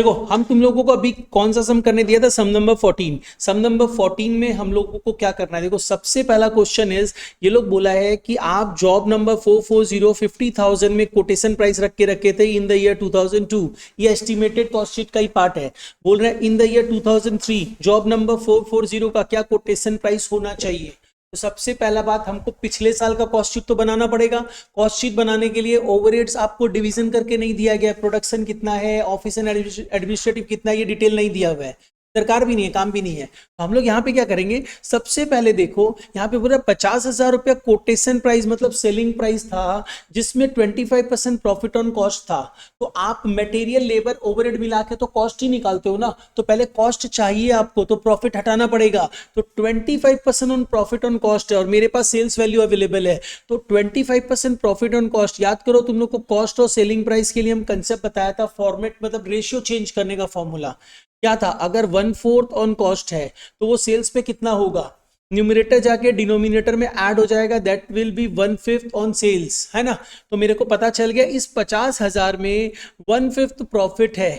देखो हम तुम लोगों को अभी कौन सा सम करने दिया था, सम नंबर 14। सम नंबर 14 में हम लोगों को क्या करना है, देखो सबसे पहला क्वेश्चन इज, ये लोग बोला है कि आप जॉब नंबर 440 50,000 में कोटेशन प्राइस रख के रखे थे इन द ईयर 2002। ये एस्टिमेटेड कॉस्ट शीट का ही पार्ट है। बोल रहे हैं in the year 2003 job number 440 का क्या कोटेशन प्राइस होना चाहिए। तो सबसे पहला बात, हमको पिछले साल का कॉस्ट शीट तो बनाना पड़ेगा। कॉस्ट शीट बनाने के लिए ओवरहेड्स आपको डिवीजन करके नहीं दिया गया, प्रोडक्शन कितना है, ऑफिस एंड एडमिनिस्ट्रेटिव कितना है, ये डिटेल नहीं दिया हुआ है, दरकार भी नहीं है, काम भी नहीं है। तो हम लोग यहाँ पे क्या करेंगे, सबसे पहले देखो यहाँ पे पूरा 50,000 रुपया कोटेशन प्राइस मतलब सेलिंग प्राइस था, जिसमें 25% प्रॉफिट ऑन कॉस्ट था। तो आप मटेरियल लेबर ओवरहेड मिला के तो कॉस्ट ही निकालते हो ना, तो पहले कॉस्ट चाहिए आपको, तो प्रॉफिट हटाना पड़ेगा। तो 25% ऑन प्रॉफिट ऑन कॉस्ट है और मेरे पास सेल्स वैल्यू अवेलेबल है, तो 25% प्रॉफिट ऑन कॉस्ट। याद करो तुम लोग को कॉस्ट और सेलिंग प्राइस के लिए हम कंसेप्ट बताया था, फॉर्मेट मतलब रेशियो चेंज करने का फॉर्मूला क्या था, अगर 1/4 ऑन कॉस्ट है तो वो सेल्स पे कितना होगा, न्यूमरेटर जाके डिनोमिनेटर में ऐड हो जाएगा, that will be 1/5 on sales, है ना। तो मेरे को पता चल गया इस 50,000 में 1/5 प्रॉफिट है,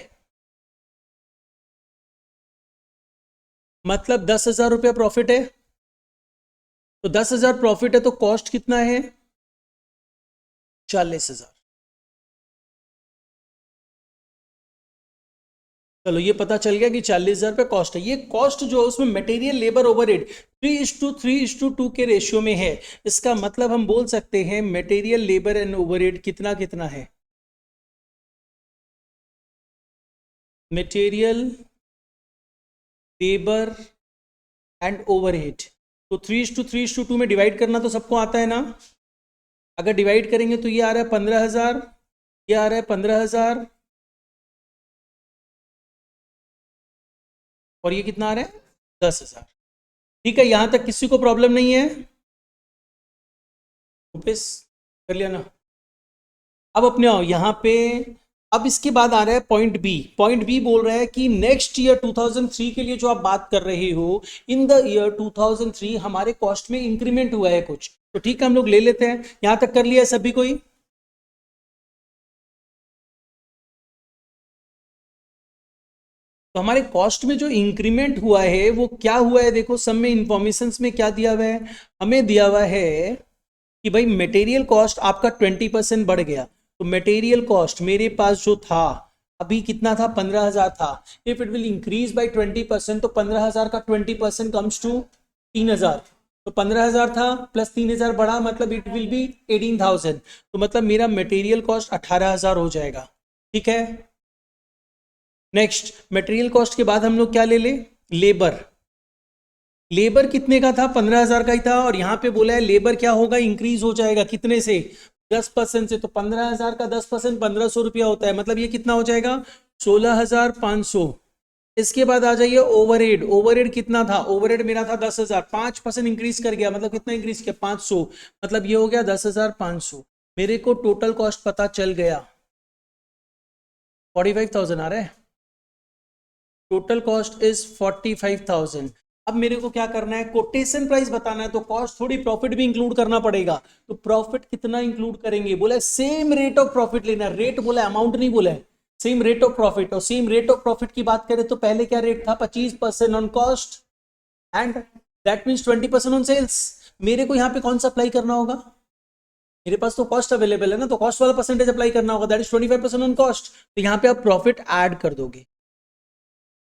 मतलब 10,000 रुपया प्रॉफिट है। तो 10,000 प्रॉफिट है तो कॉस्ट कितना है, 40,000। चलो ये पता चल गया कि 40,000 रुपये कॉस्ट है। ये कॉस्ट जो है उसमें मटेरियल लेबर ओवरहेड 3:3:2 के रेशियो में है। इसका मतलब हम बोल सकते हैं मटेरियल लेबर एंड ओवरहेड कितना कितना है, मटेरियल लेबर एंड ओवरहेड। तो 3:3:2 में डिवाइड करना तो सबको आता है ना। अगर डिवाइड करेंगे तो ये आ रहा है 15,000, ये आ रहा है 15,000 और ये कितना आ रहा है 10,000। ठीक है, यहां तक किसी को प्रॉब्लम नहीं है, वापस कर लिया ना। अब अपने आओ यहाँ पे, अब इसके बाद आ रहा है पॉइंट बी। पॉइंट बी बोल रहा है कि नेक्स्ट ईयर 2003 के लिए जो आप बात कर रहे हो, इन द ईयर 2003 हमारे कॉस्ट में इंक्रीमेंट हुआ है कुछ। तो ठीक है हम लोग ले लेते हैं, यहां तक कर लिया है सभी कोई। तो हमारे कॉस्ट में जो इंक्रीमेंट हुआ है वो क्या हुआ है, देखो सब में इंफॉर्मेशन में क्या दिया हुआ है, हमें दिया हुआ है कि भाई मटेरियल कॉस्ट आपका 20% बढ़ गया। तो मटेरियल कॉस्ट मेरे पास जो था अभी कितना था, 15,000 था। If it will increase by 20% तो 15,000 का 20% कम्स टू 3,000। तो 15,000 था प्लस 3,000 बढ़ा, मतलब इट विल बी 18,000। तो मतलब मेरा मटेरियल कॉस्ट 18,000 हो जाएगा। ठीक है, नेक्स्ट मटेरियल कॉस्ट के बाद हम लोग क्या ले ले, लेबर। लेबर कितने का था, 15,000 का ही था, और यहां पे बोला है लेबर क्या होगा, इंक्रीज हो जाएगा कितने से, 10% से। तो 15,000 का 10% 1,500 रुपया होता है, मतलब ये कितना हो जाएगा 16,500। इसके बाद आ जाइए ओवरहेड। ओवरहेड कितना था, ओवरहेड मेरा था 10,000, 5% इंक्रीज कर गया, मतलब कितना इंक्रीज किया 500, मतलब ये हो गया 10,500। मेरे को टोटल कॉस्ट पता चल गया 45,000 आ रहा है, टोटल कॉस्ट इज 45,000। अब मेरे को क्या करना है, कोटेशन प्राइस बताना है, तो कॉस्ट थोड़ी प्रॉफिट भी इंक्लूड करना पड़ेगा। तो प्रॉफिट कितना इंक्लूड करेंगे, बोला सेम रेट ऑफ प्रॉफिट लेना, रेट बोला अमाउंट नहीं बोला है, सेम रेट ऑफ प्रॉफिट। और सेम रेट ऑफ प्रॉफिट की बात करें तो पहले क्या रेट था, 25% on cost and that means 20% on sales. मेरे को यहाँ पे कौन सा अप्लाई करना होगा, मेरे पास तो कॉस्ट अवेलेबल है ना, तो कॉस्ट वाला परसेंटेज अप्लाई करना होगा, दैट इज 25% ऑन कॉस्ट। तो यहाँ पे आप प्रॉफिट ऐड कर दोगे,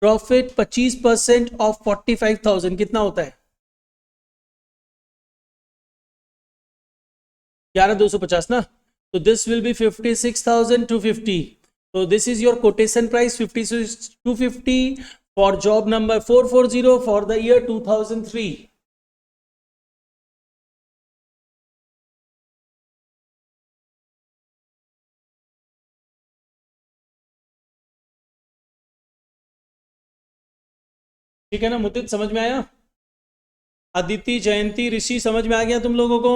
प्रॉफिट 25% ऑफ 45,000 कितना होता है, 11,250 ना। तो दिस विल बी 56,250। तो this is your quotation price 56,250 for job number 440 for the year 2003। ठीक है ना मुद्दित, समझ में आया, अदिति जयंती ऋषि समझ में आ गया तुम लोगों को।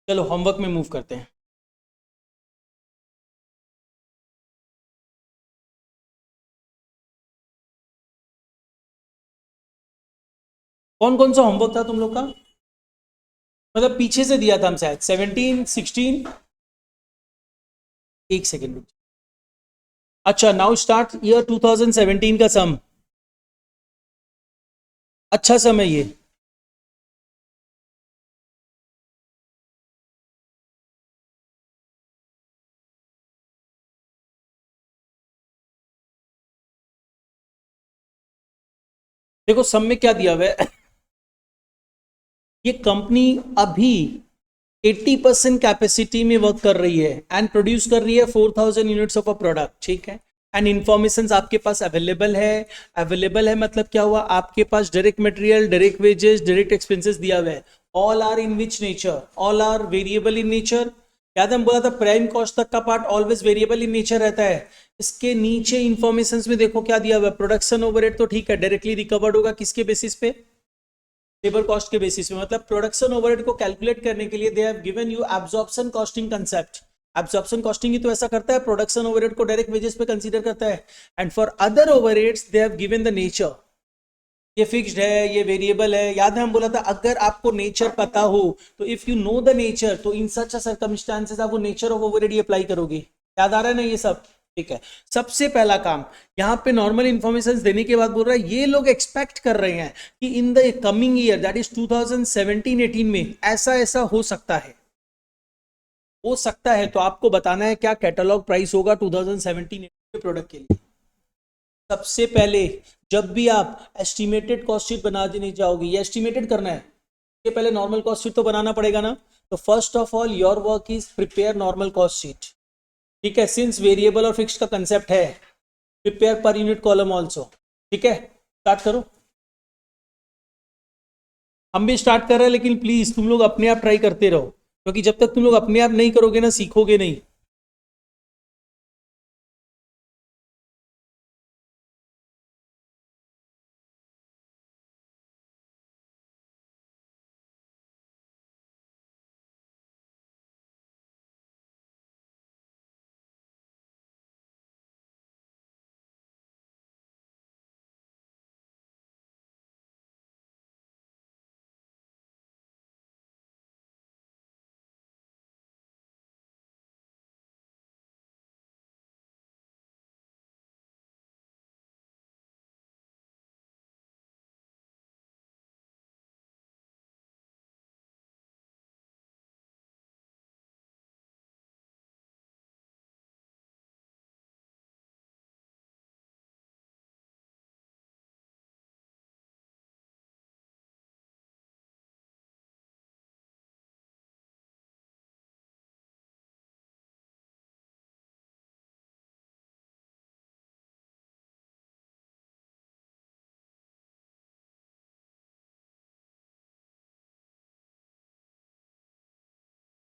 चलो होमवर्क में मूव करते हैं। कौन कौन सा होमवर्क था तुम लोग का, मतलब पीछे से दिया था हम शायद 17 16। एक सेकेंड रुक, अच्छा, नाउ स्टार्ट ईयर 2017 का सम। अच्छा सम है ये। देखो सम में क्या दिया हुआ है, ये कंपनी अभी 80% कैपेसिटी में वर्क कर रही है एंड प्रोड्यूस कर रही है 4000 यूनिट्स ऑफ अ प्रोडक्ट, ठीक है। एंड इंफॉर्मेशन आपके पास अवेलेबल है। अवेलेबल है मतलब क्या हुआ, आपके पास direct material, direct wages, direct expenses दिया हुआ है। All are in which nature, all are variable in nature. याद है हम बोला था प्राइम कॉस्ट तक का part always variable in nature रहता है। इसके नीचे इंफॉर्मेशन में देखो क्या दिया हुआ है, प्रोडक्शन ओवरहेड तो ठीक है, डायरेक्टली रिकवर्ड होगा किसके बेसिस पे, लेबर कॉस्ट के बेसिस में। मतलब प्रोडक्शन ओवरहेड को कैलकुलेट करने के लिए they have given you absorption costing concept. Absorption costing ही तो ऐसा करता है, प्रोडक्शन ओवरहेड को डायरेक्ट वेजेस पे कंसीडर करता है। And for other overheads they have given the nature, ये फिक्स्ड है, ये वेरिएबल है। याद है हम बोला था अगर आपको नेचर पता हो तो if you know the nature तो इन सच अ सर्कमस्टांसेस आप वो nature of overhead he apply करोगे। याद आ रहा है ना ये सब, ठीक है। सबसे पहला काम यहाँ पे नॉर्मल इंफॉर्मेशन देने के बाद बोल रहा है ये लोग एक्सपेक्ट कर रहे हैं कि in the coming year that is 2017-18 में ऐसा ऐसा हो सकता है, हो सकता है। तो आपको बताना है क्या कैटलॉग प्राइस होगा 2017-18 के प्रोडक्ट के लिए। सबसे पहले जब भी आप एस्टिमेटेड कॉस्ट शीट बना देने जाओगे, ये एस्टिमेटेड करना है, इसके पहले नॉर्मल कॉस्ट शीट तो बनाना पड़ेगा ना। तो first of all your work is prepare normal cost sheet, ठीक है। सिंस वेरिएबल और फिक्स्ड का कंसेप्ट है, prepare per unit column also, ठीक है। स्टार्ट करो, हम भी स्टार्ट कर रहे हैं, लेकिन प्लीज तुम लोग अपने आप ट्राई करते रहो, क्योंकि जब तक तुम लोग अपने आप नहीं करोगे ना सीखोगे नहीं।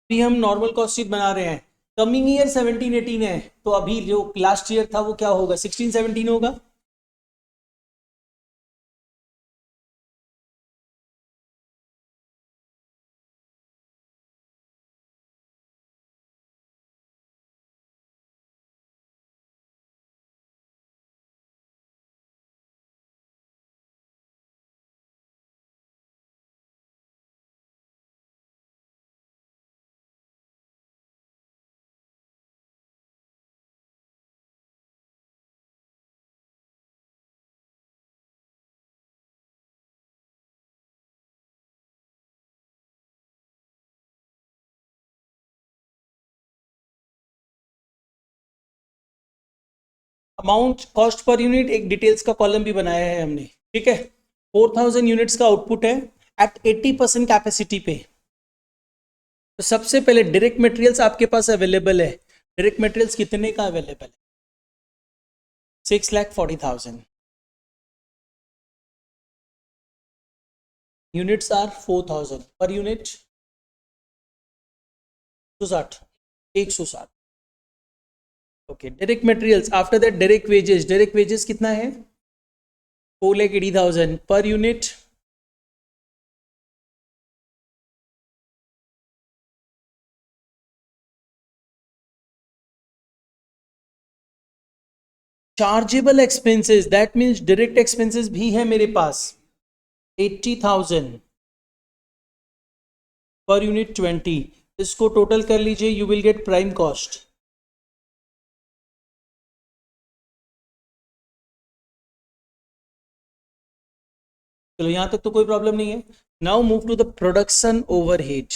अभी हम नॉर्मल कॉस्ट शीट बना रहे हैं, कमिंग ईयर 17-18 है, तो अभी जो लास्ट ईयर था वो क्या होगा, 16-17 होगा। अमाउंट कॉस्ट पर यूनिट एक डिटेल्स का कॉलम भी बनाया है हमने, ठीक है। 4000 यूनिट्स का आउटपुट है एट 80% कैपेसिटी पे। तो सबसे पहले डायरेक्ट मटेरियल्स आपके पास अवेलेबल है, डायरेक्ट मटेरियल्स कितने का अवेलेबल है, 6,40,000। Units are 4000 per unit, 160, 160। Okay, direct materials after that direct wages, direct wages कितना है, 4,80,000 per unit. Chargeable expenses that means direct expenses भी है मेरे पास, 80,000 पर यूनिट 20। इसको टोटल कर लीजिए, you will get prime cost. चलो यहां तक तो कोई प्रॉब्लम नहीं है. Now move to the production overhead.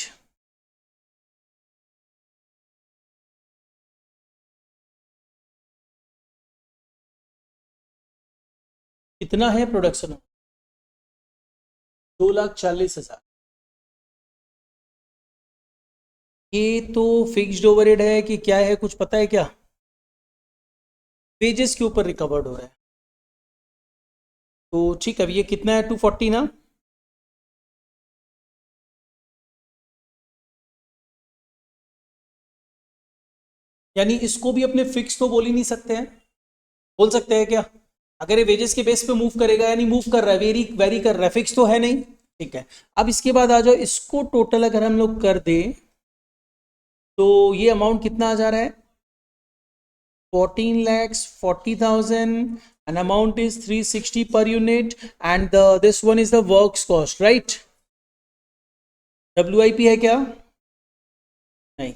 कितना है प्रोडक्शन? 2,40,000. ये तो फिक्स्ड ओवरहेड है कि क्या है, कुछ पता है क्या? वेजेस के ऊपर रिकवर्ड हो रहा है. तो ठीक है, ये कितना है? 240 ना. यानी इसको भी अपने फिक्स तो बोल ही नहीं सकते हैं. बोल सकते हैं क्या? अगर ये वेजेस के बेस पे मूव करेगा, यानी मूव कर रहा है, वेरी वेरी कर रहा है, फिक्स तो है नहीं. ठीक है. अब इसके बाद आ जाओ, इसको टोटल अगर हम लोग कर दें तो ये अमाउंट कितना आ जा रहा है? 14,40,000. and amount is 360 per unit, and this one is the works cost, right? WIP है क्या? नहीं.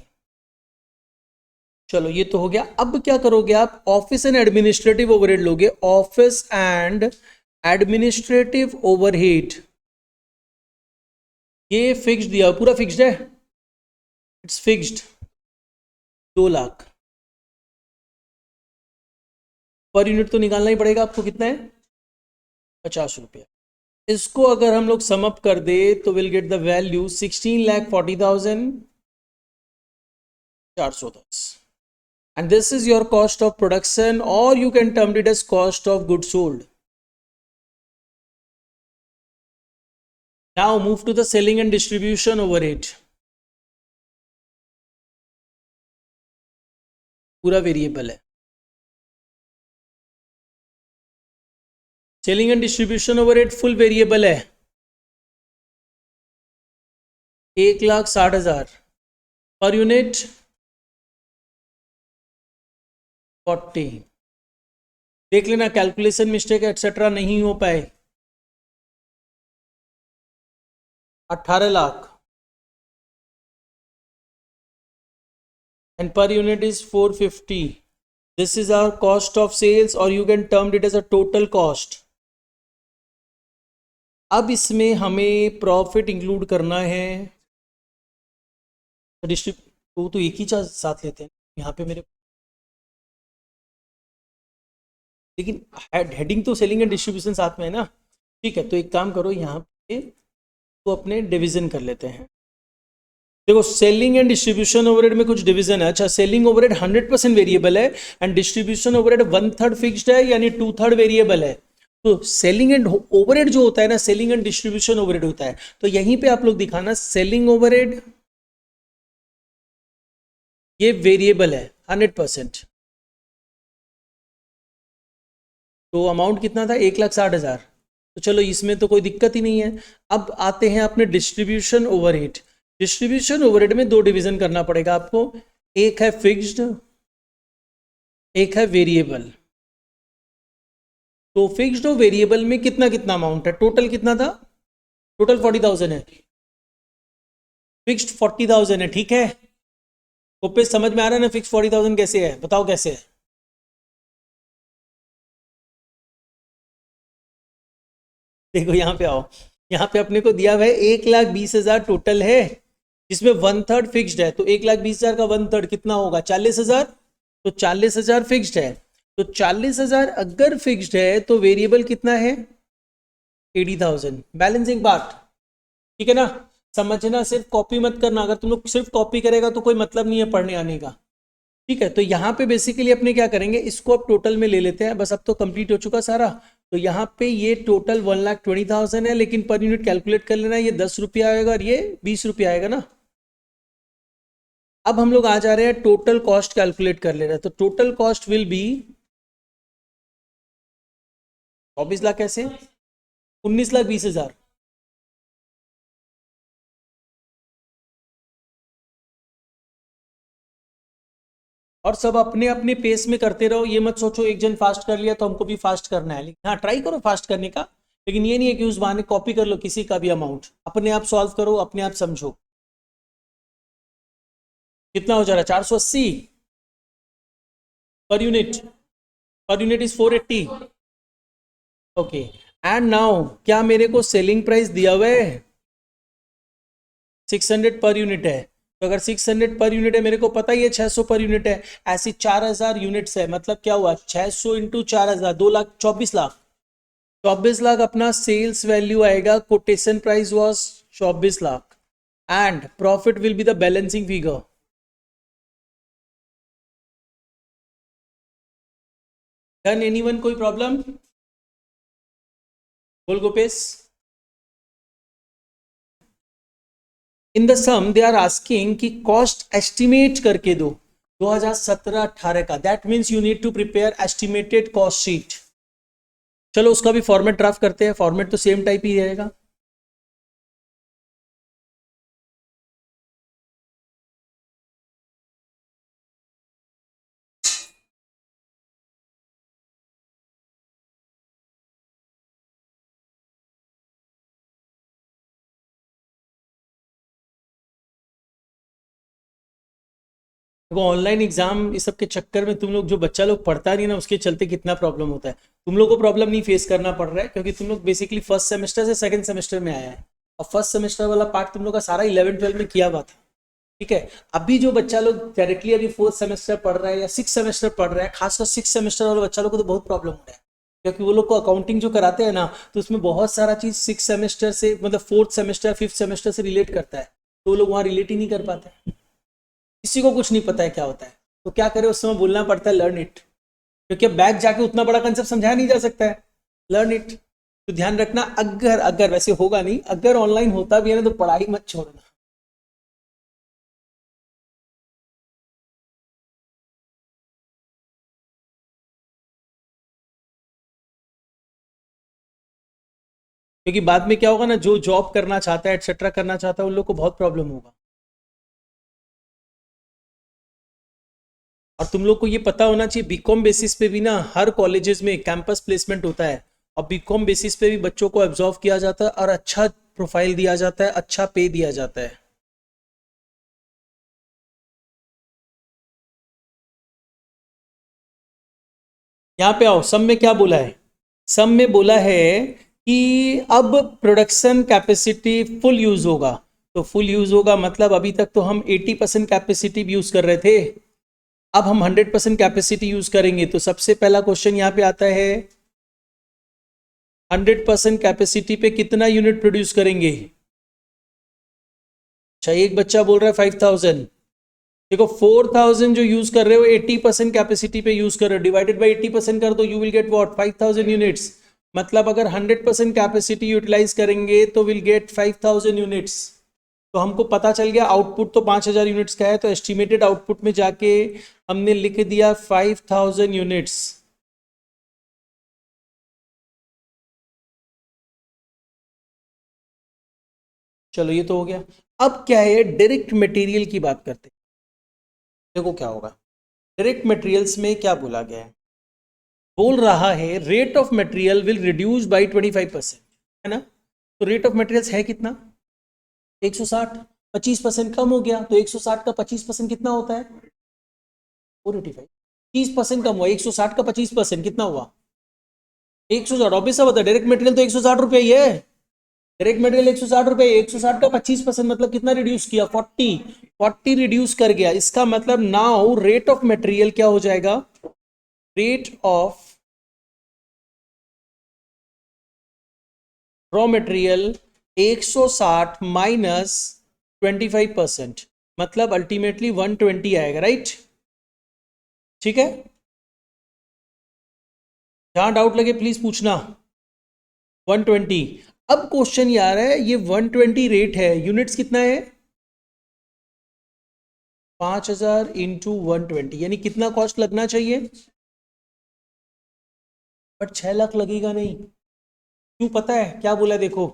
चलो ये तो हो गया. अब क्या करोगे आप? ऑफिस एंड एडमिनिस्ट्रेटिव ओवरहेड लोगे. ऑफिस एंड एडमिनिस्ट्रेटिव ओवरहेड ये फिक्स्ड दिया, पूरा फिक्स्ड है. It's fixed. 2 lakh per unit तो निकालना ही पड़ेगा आपको. कितना है? 50 रुपया. इसको अगर हम लोग सम अप कर दे तो will get the value 16,40,410. and this is your cost of production, or you can term it as cost of goods sold. Now move to the selling and distribution overhead. पूरा variable है. Selling and distribution overhead full variable है. 1,60,000 per unit 40. देख लेना calculation mistake etcetera नहीं हो पाए. 18 lakh and per unit is 450. This is our cost of sales, or you can term it as a total cost. अब इसमें हमें प्रॉफिट इंक्लूड करना है. तो एक ही चार्ज साथ लेते हैं यहाँ पे मेरे. लेकिन हेडिंग तो सेलिंग एंड डिस्ट्रीब्यूशन साथ में है ना. ठीक है, तो एक काम करो, यहाँ पे तो अपने डिवीजन कर लेते हैं. देखो सेलिंग एंड डिस्ट्रीब्यूशन ओवरहेड में कुछ डिवीजन है. अच्छा, सेलिंग ओवरहेड 100% वेरिएबल है एंड डिस्ट्रीब्यूशन ओवरहेड 1/3 फिक्स्ड है, यानी 2/3 वेरिएबल है. तो सेलिंग एंड ओवरहेड जो होता है ना, सेलिंग एंड डिस्ट्रीब्यूशन ओवरहेड होता है. तो यहीं पे आप लोग दिखाना सेलिंग ओवरहेड ये वेरिएबल है 100%. तो अमाउंट कितना था? 1,60,000. तो चलो इसमें तो कोई दिक्कत ही नहीं है. अब आते हैं अपने डिस्ट्रीब्यूशन ओवरहेड. डिस्ट्रीब्यूशन ओवरहेड में 2 डिवीजन करना पड़ेगा आपको. एक है फिक्स्ड, एक है वेरिएबल. तो फिक्स्ड और वेरिएबल में कितना कितना अमाउंट है? टोटल कितना था? टोटल 40,000 है. फिक्स्ड 40,000 है. ठीक है, पे समझ में आ रहा है ना फिक्स 40,000 कैसे है? बताओ कैसे है. देखो यहाँ पे आओ. यहाँ पे अपने को दिया हुआ है 1,20,000 टोटल है, जिसमें 1/3 फिक्स्ड है. तो 1,20,000 का 1/3 कितना होगा? 40,000. तो 40,000 फिक्स्ड है. तो 40,000 अगर फिक्स्ड है तो वेरिएबल कितना है? 80,000. Balancing part. ठीक है ना. समझना, सिर्फ कॉपी मत करना. अगर तुम लोग सिर्फ कॉपी करेगा तो कोई मतलब नहीं है पढ़ने आने का. ठीक है, तो यहाँ पे बेसिकली अपने क्या करेंगे, इसको अब टोटल में ले लेते हैं. बस अब तो कंप्लीट हो चुका सारा. तो यहाँ पे ये टोटल 1,20,000 है, लेकिन पर यूनिट कैलकुलेट कर लेना. ये 10 रुपया आएगा और ये 20 रुपया आएगा ना. अब हम लोग आ जा रहे हैं टोटल कॉस्ट कैलकुलेट कर ले रहे हैं. तो total cost will be 24 lakh. कैसे? 19,20,000. और सब अपने अपने पेस में करते रहो. ये मत सोचो एक जन फास्ट कर लिया तो हमको भी फास्ट करना है. लेकिन हाँ, ट्राई करो फास्ट करने का. लेकिन ये नहीं है कि उस बहाने कॉपी कर लो किसी का भी अमाउंट. अपने आप सॉल्व करो, अपने आप समझो. कितना हो जा रहा है? 480 per unit. Per unit is 480. Okay. And now क्या मेरे को सेलिंग प्राइस दिया हुआ है 600 पर यूनिट है, तो अगर 600 पर यूनिट है मेरे को पता ही है 600 पर यूनिट है, ऐसी 4000 यूनिट्स है, मतलब क्या हुआ 600 इंटू 4000 2 लाख 24 लाख, 24 लाख अपना सेल्स वैल्यू आएगा, quotation price was 24 lakh and profit will be the balancing figure. Done anyone, कोई प्रॉब्लम? बोल Gopesh. In the sum they are asking कि कॉस्ट एस्टिमेट करके दो 2017-18 का, that means you need to prepare estimated cost sheet. चलो उसका भी फॉर्मेट ड्राफ्ट करते हैं, फॉर्मेट तो सेम टाइप ही रहेगा। देखो ऑनलाइन एग्जाम इस सब के चक्कर में तुम लोग जो बच्चा लोग पढ़ता नहीं ना, उसके चलते कितना प्रॉब्लम होता है। तुम लोग को प्रॉब्लम नहीं फेस करना पड़ रहा है क्योंकि तुम लोग बेसिकली फर्स्ट सेमेस्टर से सेकंड सेमेस्टर में आया है, और फर्स्ट सेमेस्टर वाला पार्ट तुम लोग का सारा 11-12 में किया हुआ था। ठीक है, अभी जो बच्चा लोग डायरेक्टली अभी फोर्थ सेमेस्टर पढ़ रहा है या सिक्स सेमेस्टर पढ़ रहा है, खासकर सिक्स सेमेस्टर वाले बच्चा लोग को तो बहुत प्रॉब्लम हो रहा है, क्योंकि वो लोग को अकाउंटिंग जो कराते हैं ना, तो उसमें बहुत सारा चीज सिक्स सेमेस्टर से, मतलब फोर्थ सेमेस्टर फिफ्थ सेमेस्टर से रिलेट करता है, तो वो लोग वहाँ रिलेट ही नहीं कर पाते। किसी को कुछ नहीं पता है क्या होता है, तो क्या करे, उस समय बोलना पड़ता है लर्न इट, क्योंकि बैक जाके उतना बड़ा कंसेप्ट समझाया नहीं जा सकता है। लर्न इट, तो ध्यान रखना, अगर अगर वैसे होगा नहीं, अगर ऑनलाइन होता भी है ना तो पढ़ाई मत छोड़ना। क्योंकि बाद में क्या होगा ना, जो जॉब करना चाहता है एक्सेट्रा करना चाहता है, उन लोग को बहुत प्रॉब्लम होगा। और तुम लोग को ये पता होना चाहिए, बीकॉम बेसिस पे भी ना हर कॉलेजेस में कैंपस प्लेसमेंट होता है, और बीकॉम बेसिस पे भी बच्चों को एब्जॉर्व किया जाता है और अच्छा प्रोफाइल दिया जाता है, अच्छा पे दिया जाता है। यहाँ पे आओ, सब में क्या बोला है? सब में बोला है कि अब प्रोडक्शन कैपेसिटी फुल यूज होगा। तो फुल यूज होगा मतलब अभी तक तो हम 80% कैपेसिटी यूज कर रहे थे, अब हम 100% कैपेसिटी यूज करेंगे। तो सबसे पहला क्वेश्चन यहाँ पे आता है, 100% कैपेसिटी पे कितना यूनिट प्रोड्यूस करेंगे? अच्छा, एक बच्चा बोल रहा है 5000। देखो 4000 जो यूज कर रहे हो 80% कैपेसिटी पे यूज कर रहे हो, डिवाइडेड बाई 80% कर दो, you will get what 5000 units. मतलब अगर 100% कैपेसिटी यूटिलाइज करेंगे तो विल गेट 5000 यूनिट्स। तो हमको पता चल गया आउटपुट तो 5000 यूनिट्स का है, तो एस्टिमेटेड आउटपुट में जाके हमने लिख दिया 5000 यूनिट्स। चलो ये तो हो गया। अब क्या है, डायरेक्ट मटेरियल की बात करते हैं। देखो क्या होगा, डायरेक्ट मटेरियल्स में क्या बोला गया है, बोल रहा है rate of material will reduce by 25%, है ना? तो रेट ऑफ मटेरियल्स है कितना? 160, 25% कम हो गया, तो 160 का 25% कितना होता है? 485। 30% कम हुआ, 160 का 25% कितना हुआ? 160। ऑब्वियस सा बता, डायरेक्ट मटेरियल तो 160 रुपये ही है, डायरेक्ट मटेरियल 160 रुपये, 160 का 25% मतलब कितना रिड्यूस किया? 40 रिड्यूस कर गया। इसका मतलब नाउ रेट ऑफ मटेरियल क्या हो जाएगा? Rate of raw material 160 minus 25%, मतलब अल्टीमेटली 120 आएगा, राइट? ठीक है, जहां डाउट लगे प्लीज पूछना। 120। अब क्वेश्चन ये आ रहा है, ये 120 रेट है, यूनिट्स कितना है? 5000 इंटू 120, यानी कितना कॉस्ट लगना चाहिए? बट 6 लाख लगेगा नहीं। क्यों पता है क्या बोला? देखो,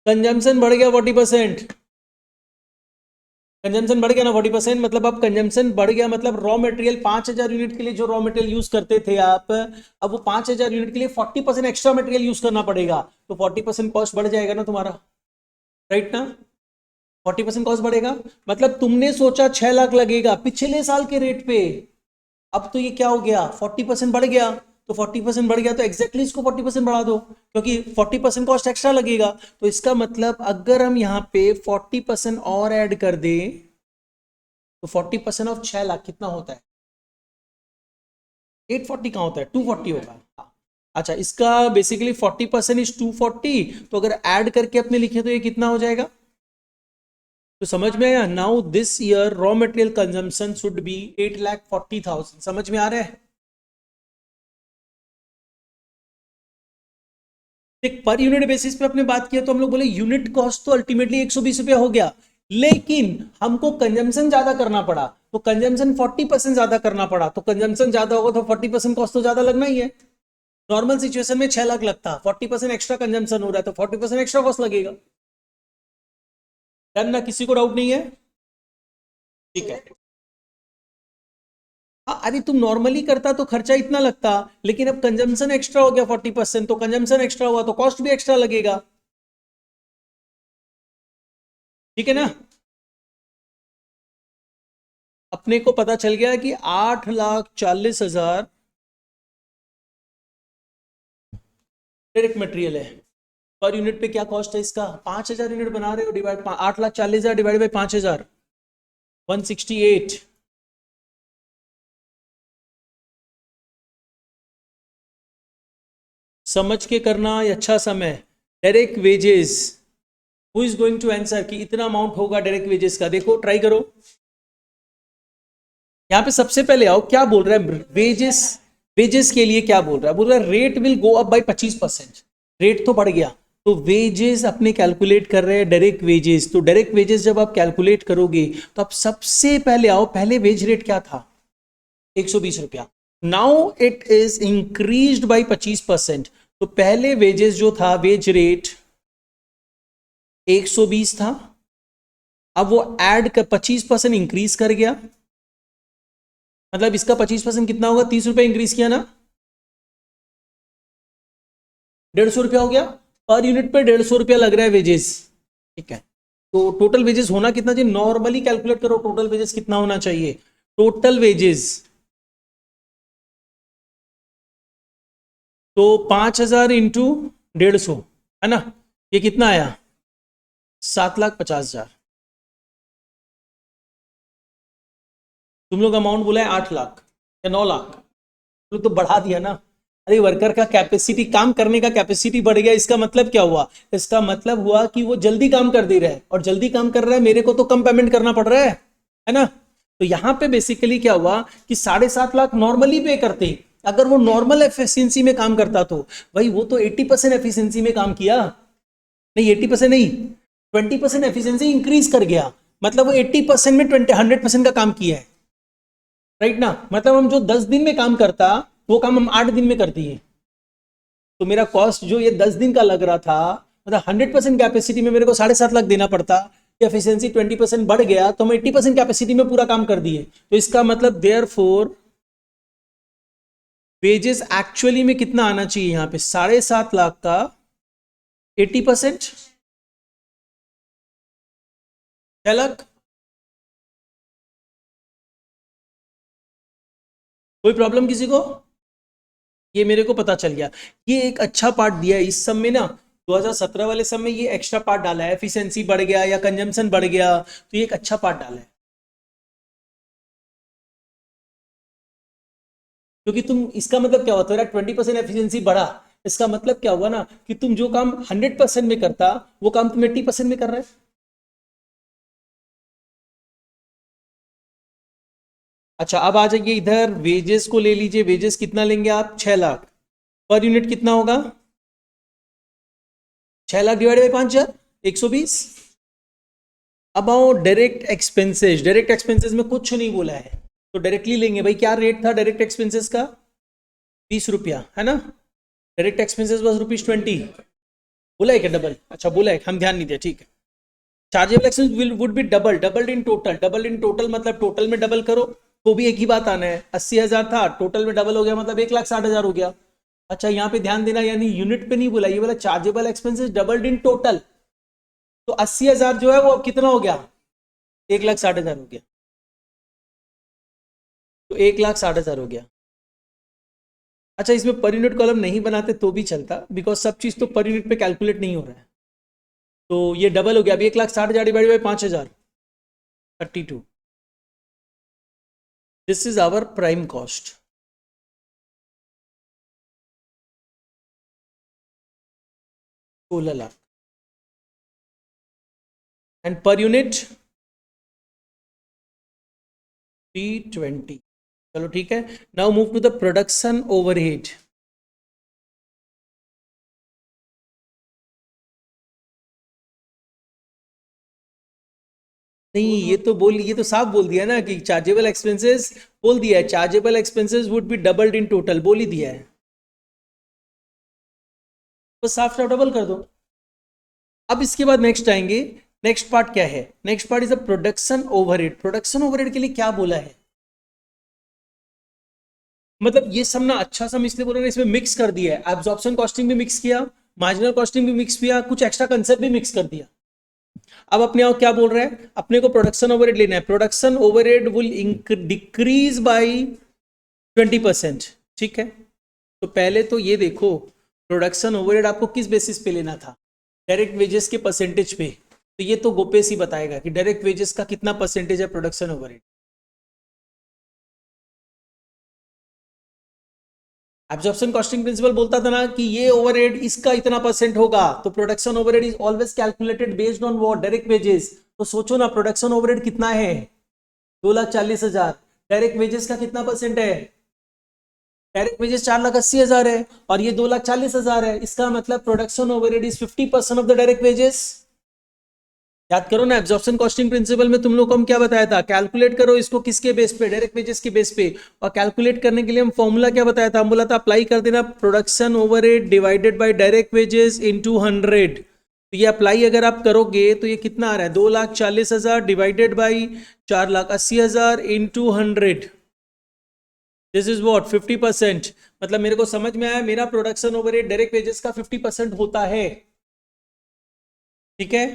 कंजम्पशन बढ़ गया 40%, कंजम्पशन बढ़ गया ना 40%, मतलब अब कंजम्पशन बढ़ गया, मतलब रॉ मटेरियल 5000 यूनिट के लिए जो रॉ मटेरियल यूज करते थे आप, अब वो 5000 यूनिट के लिए 40% एक्स्ट्रा मटेरियल यूज करना पड़ेगा, तो 40% कॉस्ट बढ़ जाएगा ना तुम्हारा, राइट ना? 40% कॉस्ट बढ़ेगा, मतलब तुमने सोचा 6 लाख लगेगा पिछले साल के रेट पे, अब तो ये क्या हो गया, 40% बढ़ गया, तो 40% बढ़ गया तो एग्जैक्टली इसको 40% बढ़ा दो, क्योंकि 40% कॉस्ट एक्स्ट्रा लगेगा। तो इसका मतलब अगर हम यहाँ पे 40% और ऐड कर दें तो 40% ऑफ 6 लाख कितना होता है? 840 कहाँ होता है? 240 होगा। हाँ। अच्छा, इसका बेसिकली 40% इज 240, तो अगर ऐड करके अपने लिखे तो ये कितना हो जाएगा? तो समझ में आया? Now this year raw material consumption should be 8,40,000। समझ में आ रहा है? एक पर यूनिट बेसिस पे अपने बात किया तो हम लोग बोले यूनिट कॉस्ट तो अल्टीमेटली 120 रुपया हो गया, लेकिन हमको कंजम्पशन ज्यादा करना पड़ा, तो कंजम्पशन 40% ज्यादा करना पड़ा, तो कंजम्पशन ज्यादा होगा तो 40% कॉस्ट तो ज्यादा लगना ही है। नॉर्मल सिचुएशन में 6 लाख लगता, 40% एक्स्ट्रा कंजम्पशन हो रहा है तो 40% एक्स्ट्रा कॉस्ट लगेगा। डन ना? किसी को डाउट नहीं है? ठीक है। हाँ, अरे तुम नॉर्मली करता तो खर्चा इतना लगता, लेकिन अब कंजम्पशन एक्स्ट्रा हो गया 40%, तो कंजम्पशन एक्स्ट्रा हुआ तो कॉस्ट भी एक्स्ट्रा लगेगा। ठीक है ना? अपने को पता चल गया कि 8,40,000 डायरेक्ट मटेरियल है। पर यूनिट पे क्या कॉस्ट है इसका? 5,000 यूनिट बना रहे हो, डिवाइड 8,40,000 डिवाइड बाई 5,000, 168। समझ के करना ये अच्छा समय। Direct wages, who is going to answer कि इतना अमाउंट होगा डायरेक्ट वेजेस का? देखो ट्राई करो। यहाँ पे सबसे पहले आओ, क्या बोल रहा है वेजेस? वेजेस के लिए क्या बोल रहा है? बोल रहा है rate will go up by 25%। Rate तो बढ़ गया, तो वेजेस अपने कैलकुलेट कर रहे हैं डायरेक्ट वेजेस। तो डायरेक्ट वेजेस जब आप कैलकुलेट करोगे तो आप सबसे पहले आओ, पहले वेज रेट क्या था? 120 रुपया। Now it is increased by 25%। तो पहले वेजेस जो था, वेज रेट 120 था, अब वो ऐड कर 25% इंक्रीज कर गया, मतलब इसका 25% कितना होगा? 30 रुपए इंक्रीज किया ना, 150 रुपया हो गया। पर यूनिट पे 150 रुपया लग रहा है वेजेस। ठीक है, तो टोटल वेजेस होना कितना चाहिए? नॉर्मली कैलकुलेट करो टोटल वेजेस कितना होना चाहिए। टोटल वेजेस तो 5,000 इंटू 150 है ना, ये कितना आया? 7,50,000। तुम लोग अमाउंट बोला है 8 लाख या 9 लाख, तुम लोग तो बढ़ा दिया ना। अरे वर्कर का कैपेसिटी, काम करने का कैपेसिटी बढ़ गया, इसका मतलब क्या हुआ? इसका मतलब हुआ कि वो जल्दी काम कर दे रहा है, और जल्दी काम कर रहा है, मेरे को तो कम पेमेंट करना पड़ रहा है ना? तो यहां पे बेसिकली क्या हुआ कि 7.5 लाख नॉर्मली पे करते, अगर वो नॉर्मल एफिशिएंसी में काम करता तो भाई वो तो 80% एफिशिएंसी में काम किया, नहीं 80% नहीं, 20% एफिशिएंसी इंक्रीज कर गया, मतलब वो 80% में 100% का काम किया है। राइट ना? मतलब हम जो 10 दिन में काम करता वो काम हम 8 दिन में कर दिए। तो मेरा कॉस्ट जो ये 10 दिन का लग रहा था, मतलब 100% कैपेसिटी में मेरे को 7.5 लाख देना पड़ता, एफिशिएंसी 20% बढ़ गया तो हम 80% कैपेसिटी में पूरा काम कर दिए। तो इसका मतलब देयरफॉर वेजेस एक्चुअली में कितना आना चाहिए? यहां पे 7.5 लाख का 80%, 6 लाख। कोई प्रॉब्लम किसी को? ये मेरे को पता चल गया। ये एक अच्छा पार्ट दिया है इस सब में ना, 2017 वाले सब में ये एक्स्ट्रा पार्ट डाला है, एफिशिएंसी बढ़ गया या कंजम्पशन बढ़ गया, तो ये एक अच्छा पार्ट डाला है। क्योंकि तुम, इसका मतलब क्या हुआ, तेरा 20% एफिशिएंसी बढ़ा, इसका मतलब क्या हुआ ना कि तुम जो काम 100% में करता वो काम तुम 80% में कर रहे हैं। अच्छा, अब आ जाइए इधर, वेजेस को ले लीजिए। वेजेस कितना लेंगे आप? 6 लाख। पर यूनिट कितना होगा? 6 लाख डिवाइड बाई 5,000, 120। अब आओ डायरेक्ट एक्सपेंसेस। डायरेक्ट एक्सपेंसेस में कुछ नहीं बोला है, तो डायरेक्टली लेंगे भाई। क्या रेट था डायरेक्ट एक्सपेंसेस का? 20 रुपया है ना। डायरेक्ट एक्सपेंसेस बस ₹20। बोला है क्या डबल? अच्छा बोला है, हम ध्यान नहीं दिया, ठीक है। Chargeable expense will would be double, double in total. Double in total मतलब टोटल में डबल करो तो भी एक ही बात आना है। 80,000 था, टोटल में डबल हो गया, मतलब 1,60,000 हो गया। अच्छा यहाँ पे ध्यान देना, यानी यूनिट पे नहीं बोला, ये बोला chargeable expenses doubled in total. तो 80,000 जो है वो कितना हो गया? 1,60,000 हो गया। तो 1,60,000 हो गया। अच्छा, इसमें पर यूनिट कॉलम नहीं बनाते तो भी चलता, बिकॉज सब चीज़ तो पर यूनिट पे कैलकुलेट नहीं हो रहा है। तो ये डबल हो गया, अभी 1,60,000 divide by 5,000, 32। This is our prime cost. 16 lakh. And per unit 320। चलो ठीक है। Now move to the production overhead. नहीं, ये तो साफ बोल दिया ना कि चार्जेबल एक्सपेंसेस, बोल दिया है chargeable expenses would be doubled in total, बोल ही दिया है। तो साफ साफ डबल कर दो। अब इसके बाद नेक्स्ट आएंगे। नेक्स्ट पार्ट क्या है? Next part is the production overhead. Production overhead के लिए क्या बोला है? मतलब ये सब ना, अच्छा सा हम इसलिए बोल रहे हैं, इसमें मिक्स कर दिया है, एब्जॉर्प्शन कॉस्टिंग भी मिक्स किया, मार्जिनल कॉस्टिंग भी मिक्स किया, कुछ एक्स्ट्रा कंसेप्ट भी मिक्स कर दिया। अब अपने आप क्या बोल रहे हैं? अपने को प्रोडक्शन ओवरहेड लेना है। Production overhead will decrease by 20%। ठीक है, तो पहले तो ये देखो, प्रोडक्शन ओवरहेड आपको किस बेसिस पे लेना था? डायरेक्ट वेजेस के परसेंटेज पे। तो ये तो गोपेश ही बताएगा कि डायरेक्ट वेजेस का कितना परसेंटेज है production overhead. Absorption costing principle बोलता था ना कि ये ओवरहेड इसका इतना परसेंट होगा, तो production overhead is always calculated based on what? Direct wages. तो सोचो ना, प्रोडक्शन ओवरहेड कितना है? 2,40,000। डायरेक्ट वेजेस का कितना परसेंट है? डायरेक्ट वेजेस 4,80,000 है, और ये 2,40,000 है। इसका मतलब production overhead is 50% of the direct wages. याद करो ना, एब्जॉर्प्शन कॉस्टिंग प्रिंसिपल में तुम लोग को हम क्या बताया था? कैलकुलेट करो इसको किसके बेस पे? डायरेक्ट वेजेस के बेस पे। और कैलकुलेट करने के लिए हम फॉर्मूला क्या बताया था? हम बोला था अप्लाई कर देना production overhead divided by direct wages into 100। तो ये अप्लाई अगर आप करोगे तो ये कितना आ रहा है? 2,40,000 divided by 4,80,000 into 100। This is what? 50%। मतलब मेरे को समझ में आया, मेरा प्रोडक्शन ओवरहेड डायरेक्ट वेजेस का 50% होता है। ठीक है,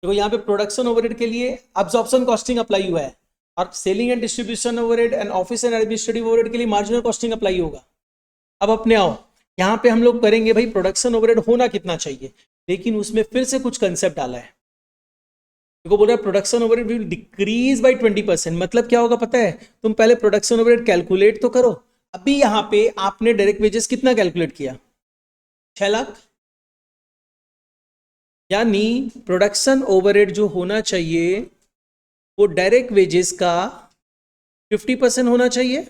देखो यहाँ पे प्रोडक्शन ओवरहेड के लिए अब्जॉर्प्शन कॉस्टिंग अप्लाई हुआ है, और selling and distribution overhead and office and administrative overhead के लिए मार्जिनल कॉस्टिंग अप्लाई होगा। अब अपने आओ, यहाँ पे हम लोग करेंगे भाई प्रोडक्शन ओवरहेड होना कितना चाहिए, लेकिन उसमें फिर से कुछ कंसेप्ट डाला है। देखो बोल रहा है production overhead will decrease by 20%। मतलब क्या होगा पता है? तुम पहले प्रोडक्शन ओवरहेड कैलकुलेट तो करो। अभी यहाँ पे आपने डायरेक्ट वेजेस कितना कैलकुलेट किया? 6 लाख। यानी प्रोडक्शन ओवरहेड जो होना चाहिए वो डायरेक्ट वेजेस का 50% होना चाहिए।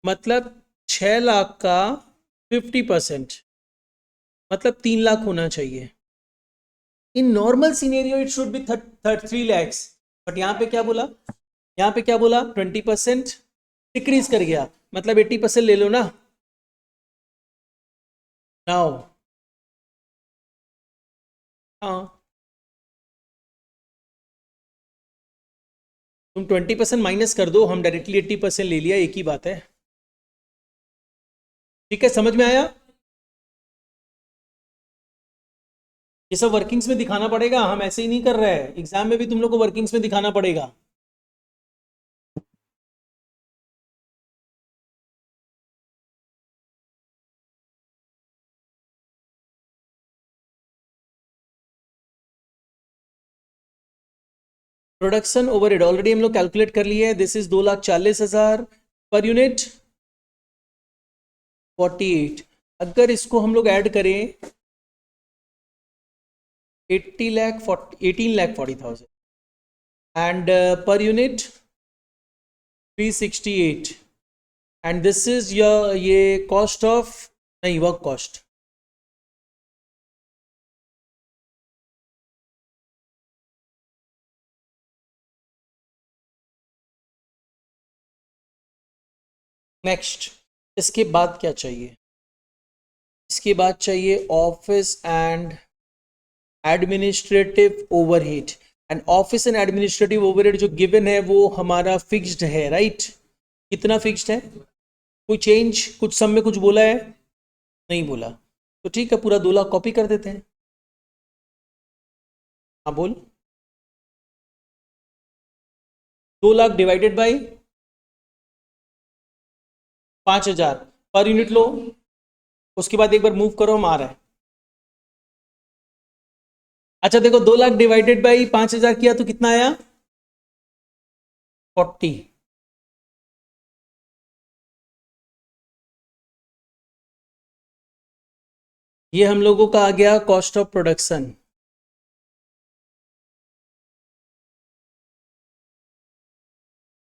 मतलब 6 लाख का 50%, मतलब 3 लाख होना चाहिए। In normal scenario it should be 3 lakhs. But यहाँ पे क्या बोला? यहाँ पे क्या बोला? 20% डिक्रीज कर गया, मतलब 80% ले लो ना। नाउ हाँ, तुम 20% माइनस कर दो, हम डायरेक्टली 80% ले लिया, एक ही बात है। ठीक है, समझ में आया? ये सब वर्किंग्स में दिखाना पड़ेगा, हम ऐसे ही नहीं कर रहे हैं, एग्जाम में भी तुम लोग को वर्किंग्स में दिखाना पड़ेगा। प्रोडक्शन ओवरहेड ऑलरेडी हम लोग कैलकुलेट कर लिए है। This is 2,40,000 per unit 48। अगर इसको हम लोग ऐड करें 18,40,000 and per unit 368, and this is your ये कॉस्ट ऑफ, नहीं वर्क कॉस्ट। नेक्स्ट, इसके बाद क्या चाहिए? इसके बाद चाहिए office and administrative overhead. And office and administrative overhead जो गिवन है वो हमारा फिक्स्ड है, राइट? कितना फिक्स्ड है? कोई चेंज कुछ सम में कुछ बोला है? नहीं बोला। तो ठीक है, पूरा 2 लाख कॉपी कर देते हैं। हाँ बोल। 2 lakh divided by 5,000 per unit लो, उसके बाद एक बार मूव करो, हम आ रहा है। अच्छा देखो 2 लाख डिवाइडेड बाई 5,000 किया तो कितना आया? 40। ये हम लोगों का आ गया कॉस्ट ऑफ प्रोडक्शन।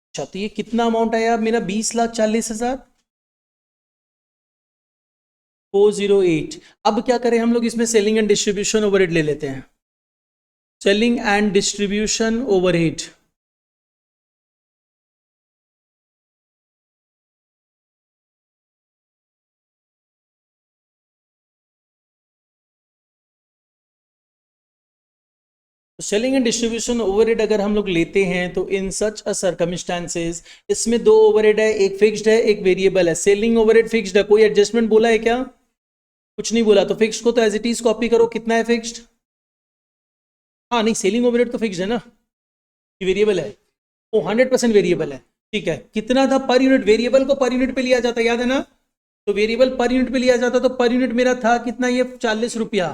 अच्छा तो ये कितना अमाउंट आया मेरा? 20,40,000, 408। अब क्या करें हम लोग, इसमें सेलिंग एंड डिस्ट्रीब्यूशन ओवरहेड ले लेते हैं। Selling and distribution overhead, selling and distribution overhead अगर हम लोग लेते हैं तो इन सच अ सर्कमस्टांसेस इसमें दो ओवरहेड है, एक फिक्स्ड है एक वेरिएबल है। सेलिंग ओवरहेड फिक्स्ड है, कोई एडजस्टमेंट बोला है क्या? कुछ नहीं बोला, तो फिक्स्ड को तो एज इट इज कॉपी करो। कितना है फिक्स्ड? हाँ नहीं, सेलिंग ओवरहेड तो फिक्स्ड है ना, ये वेरिएबल है। वो 100% वेरिएबल है। ठीक है, कितना था पर यूनिट? वेरिएबल को पर यूनिट पे लिया जाता है, याद है ना? तो वेरिएबल पर यूनिट पे लिया जाता, तो पर यूनिट मेरा था कितना? ये 40 रुपया।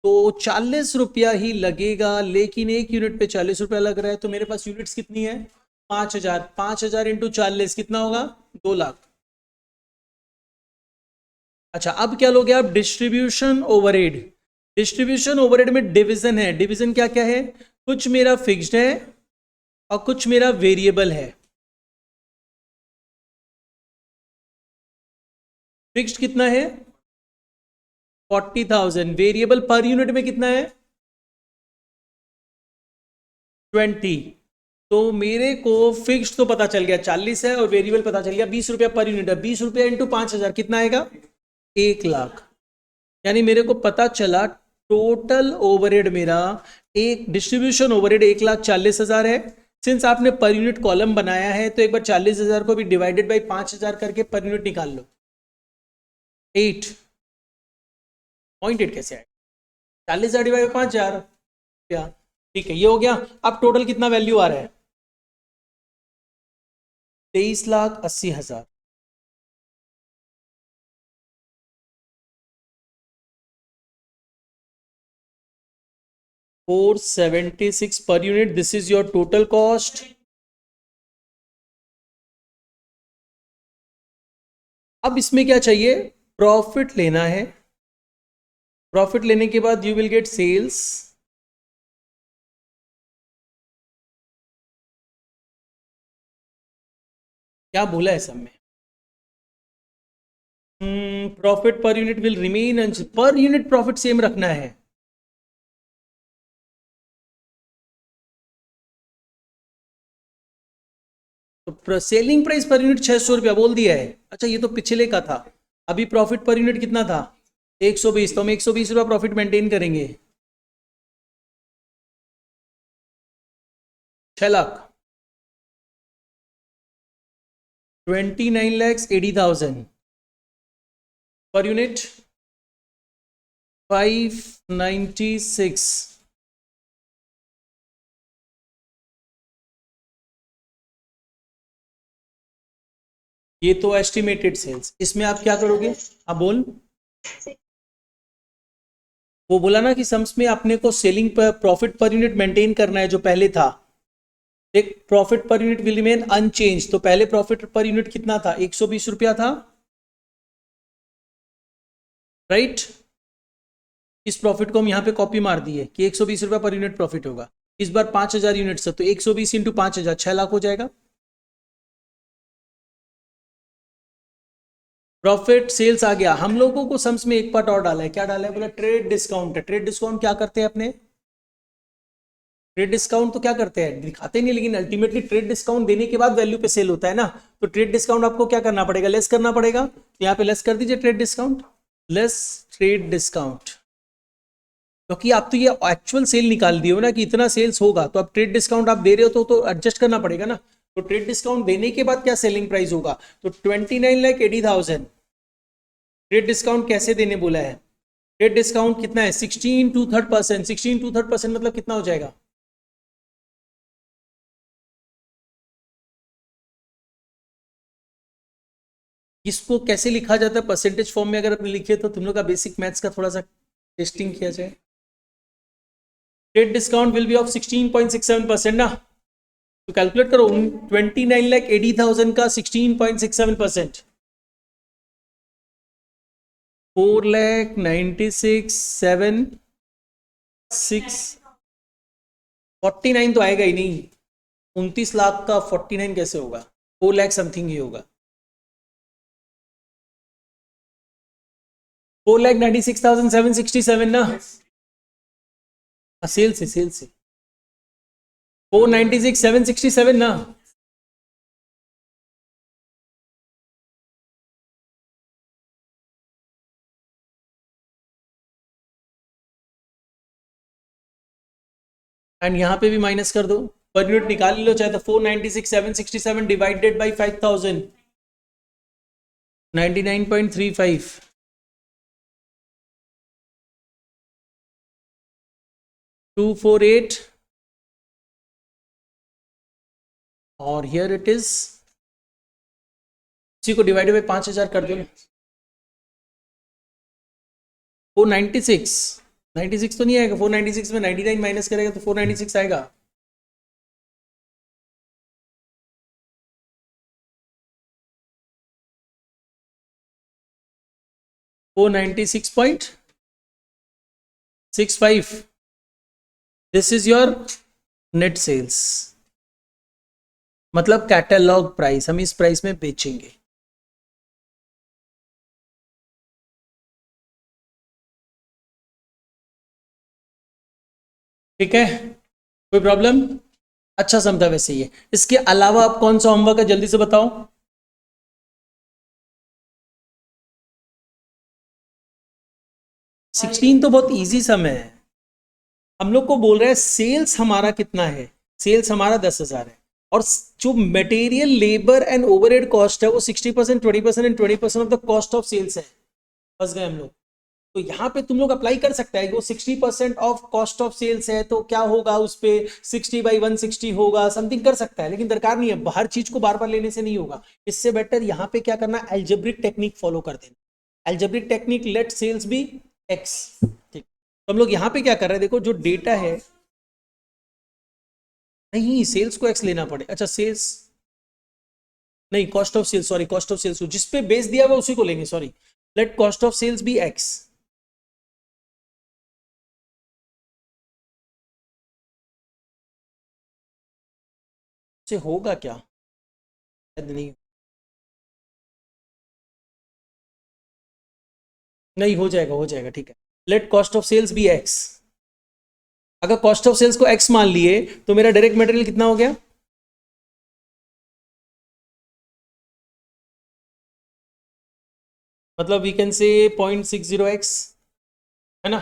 तो 40 रुपया ही लगेगा, लेकिन एक यूनिट पे 40 रुपया लग रहा है, तो मेरे पास यूनिट्स कितनी है? 5,000। 5,000 इंटू 40 कितना होगा? 2 लाख। अच्छा अब क्या लोगे आप? Distribution overhead. डिस्ट्रीब्यूशन ओवरहेड में डिवीजन है। डिवीजन क्या क्या है? कुछ मेरा फिक्स्ड है और कुछ मेरा वेरिएबल है। फिक्स्ड कितना है? 40,000। वेरिएबल पर यूनिट में कितना है? 20। तो मेरे को फिक्स्ड तो पता चल गया 40 है, और वेरिएबल पता चल गया 20 रुपया पर यूनिट है। 20 रुपया इंटू 5,000 कितना आएगा? 1 लाख। यानी मेरे को पता चला टोटल ओवरहेड मेरा, एक डिस्ट्रीब्यूशन ओवरहेड 1,40,000 है। सिंस आपने पर यूनिट कॉलम बनाया है, तो एक बार 40,000 को भी डिवाइडेड बाई 5,000 करके पर यूनिट निकाल लो। 8.8 कैसे आए? 40,000 डिवाइड बाई 5,000। क्या? ठीक है, ये हो गया। अब टोटल कितना वैल्यू आ रहा है? 23,80,000। 476 per unit, this is your total cost. अब इसमें क्या चाहिए? प्रॉफिट लेना है। प्रॉफिट लेने के बाद यू विल गेट सेल्स। क्या बोला है सब में? Profit per unit will remain, per unit profit same रखना है। तो सेलिंग प्राइस पर यूनिट 600 रुपया बोल दिया है। अच्छा ये तो पिछले का था, अभी प्रॉफिट पर यूनिट कितना था? 120। तो हम 120 रुपया प्रॉफिट मेंटेन करेंगे। 6 लाख। 29,80,000 per unit. 596। ये तो एस्टिमेटेड सेल्स। इसमें आप क्या करोगे? आप बोल। वो बोला ना कि सम्स में अपने को सेलिंग पर प्रॉफिट पर यूनिट मेंटेन करना है जो पहले था। एक profit per unit will remain unchange. तो पहले प्रॉफिट पर यूनिट कितना था? 120 रुपया था, राइट? इस प्रॉफिट को हम यहाँ पे कॉपी मार दिए कि 120 रुपया पर यूनिट प्रॉफिट होगा। इस बार 5,000 यूनिट्स है, तो 120 इंटू 5,000 6 लाख हो जाएगा। प्रॉफिट सेल्स आ गया। हम लोगों को सम्स में एक पार्ट और डाला है। क्या डाला है? बोला ट्रेड डिस्काउंट है। ट्रेड डिस्काउंट क्या करते हैं अपने? ट्रेड डिस्काउंट तो क्या करते हैं? दिखाते नहीं, लेकिन अल्टीमेटली ट्रेड डिस्काउंट देने के बाद वैल्यू पे सेल होता है ना। तो ट्रेड डिस्काउंट आपको क्या करना पड़ेगा? लेस करना पड़ेगा। तो यहाँ पे लेस कर दीजिए trade discount. Less trade discount, क्योंकि आप तो ये एक्चुअल सेल निकाल दिए हो ना कि इतना सेल्स होगा, तो अब ट्रेड डिस्काउंट आप दे रहे हो तो एडजस्ट करना पड़ेगा ना। तो ट्रेड डिस्काउंट देने के बाद क्या सेलिंग प्राइस होगा? तो 29,80,000। ट्रेड डिस्काउंट कैसे देने बोला है? ट्रेड डिस्काउंट कितना है? 16 टू 3% 16 टू 3% मतलब कितना हो जाएगा? इसको कैसे लिखा जाता है परसेंटेज फॉर्म में अगर अपने लिखे तो तुम लोग का बेसिक मैथ्स का थोड़ा सा टेस्टिंग किया जाए। Trade discount will be of 16.67% ना, तो कैलकुलेट करो 29,80,000 का 16.67%, 4,96,769 तो आएगा ही नहीं, 29 लाख का 49 कैसे होगा, 4 लाख समथिंग ही होगा, 4,96,767 ना, सेल से 4,96,767 ना, एंड यहां पे भी माइनस कर दो, पर यूनिट निकाल लो चाहे तो 4,96,767 डिवाइडेड बाई 5,000, 99.35, 248, और हियर इट इज, इसी को डिवाइडेड बाई 5,000 कर दो, 496, 96 तो नहीं आएगा, 496 में 99 माइनस करेगा तो 496 आएगा, $496.65, this is your net sales, मतलब कैटलॉग प्राइस, हम इस प्राइस में बेचेंगे। ठीक है, कोई प्रॉब्लम? अच्छा समझा वैसे ही है। इसके अलावा आप कौन सा होमवर्क है जल्दी से बताओ। 16 तो बहुत इजी सम है, हम लोग को बोल रहे हैं सेल्स हमारा कितना है, सेल्स हमारा 10,000 है, और जो material labour and overhead cost है वो 60%, 20% and 20% of the cost of sales है। फंस गए हम लोग। तो यहाँ पे तुम लोग अप्लाई कर सकता है, वो 60% ऑफ कॉस्ट ऑफ सेल्स है तो क्या होगा उस पे 60/160 होगा, समथिंग कर सकता है, लेकिन दरकार नहीं है, हर चीज को बार बार लेने से नहीं होगा। इससे बेटर यहाँ पे क्या करना, एल्जेब्रिक टेक्निक फॉलो कर देना। Algebraic technique, let sales be x. ठीक, तो हम लोग यहाँ पे क्या कर रहे हैं, देखो जो डेटा है, नहीं सेल्स को एक्स लेना पड़े, अच्छा सेल्स नहीं, cost of sales, sorry cost of sales, जिस पे बेस दिया हुआ उसी को लेंगे, sorry, let cost of sales be x. से होगा क्या, नहीं नहीं हो जाएगा, हो जाएगा, ठीक है। Let cost of sales be x. अगर कॉस्ट ऑफ सेल्स को एक्स मान लिए तो मेरा डायरेक्ट मटेरियल कितना हो गया, मतलब वी कैन से 0.60x, है ना,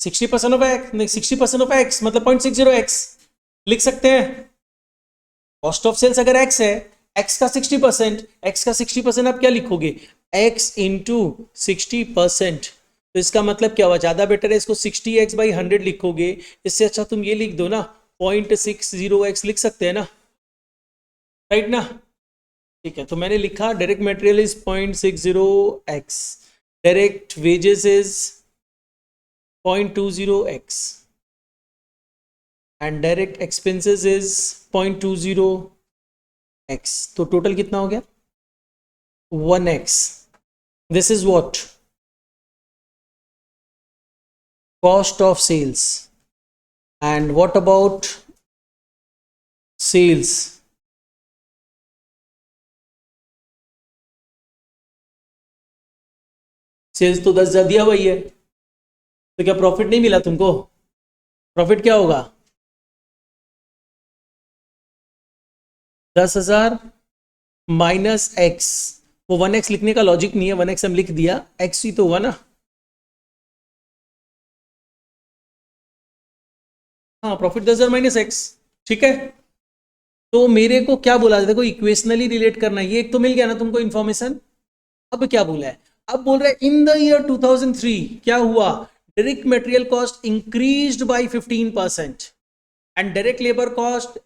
60% ऑफ एक्स, नहीं 60% ऑफ एक्स मतलब 0.60x लिख सकते हैं। कॉस्ट ऑफ सेल्स अगर एक्स है, एक्स का 60%, एक्स का 60% आप क्या लिखोगे, एक्स इंटू 60%, तो इसका मतलब क्या हुआ, ज्यादा बेटर है इसको 60x/100 लिखोगे, इससे अच्छा तुम ये लिख दो ना 0.60x लिख सकते हैं ना, राइट ना। ठीक है, तो मैंने लिखा direct material is 0.60x, direct wages is 0.20x, and direct expenses is 0.20x, तो टोटल कितना हो गया 1x। This is what, cost of sales. And what about sales? Sales तो 10,000 दिया हुआ ही है, तो क्या प्रॉफिट नहीं मिला तुमको, प्रॉफिट क्या होगा 10,000 माइनस एक्स, वो 1x लिखने का लॉजिक नहीं है, 1x हम लिख दिया, x ही तो हुआ ना, हाँ प्रॉफिट 10,000 माइनस एक्स, ठीक है। तो मेरे को क्या बोला, देखो इक्वेशनली रिलेट करना है, ये एक तो मिल गया ना तुमको इन्फॉर्मेशन। अब क्या बोला है, अब बोल रहे हैं इन द ईयर 2003 क्या हुआ, direct material cost increased by 15% and direct labour cost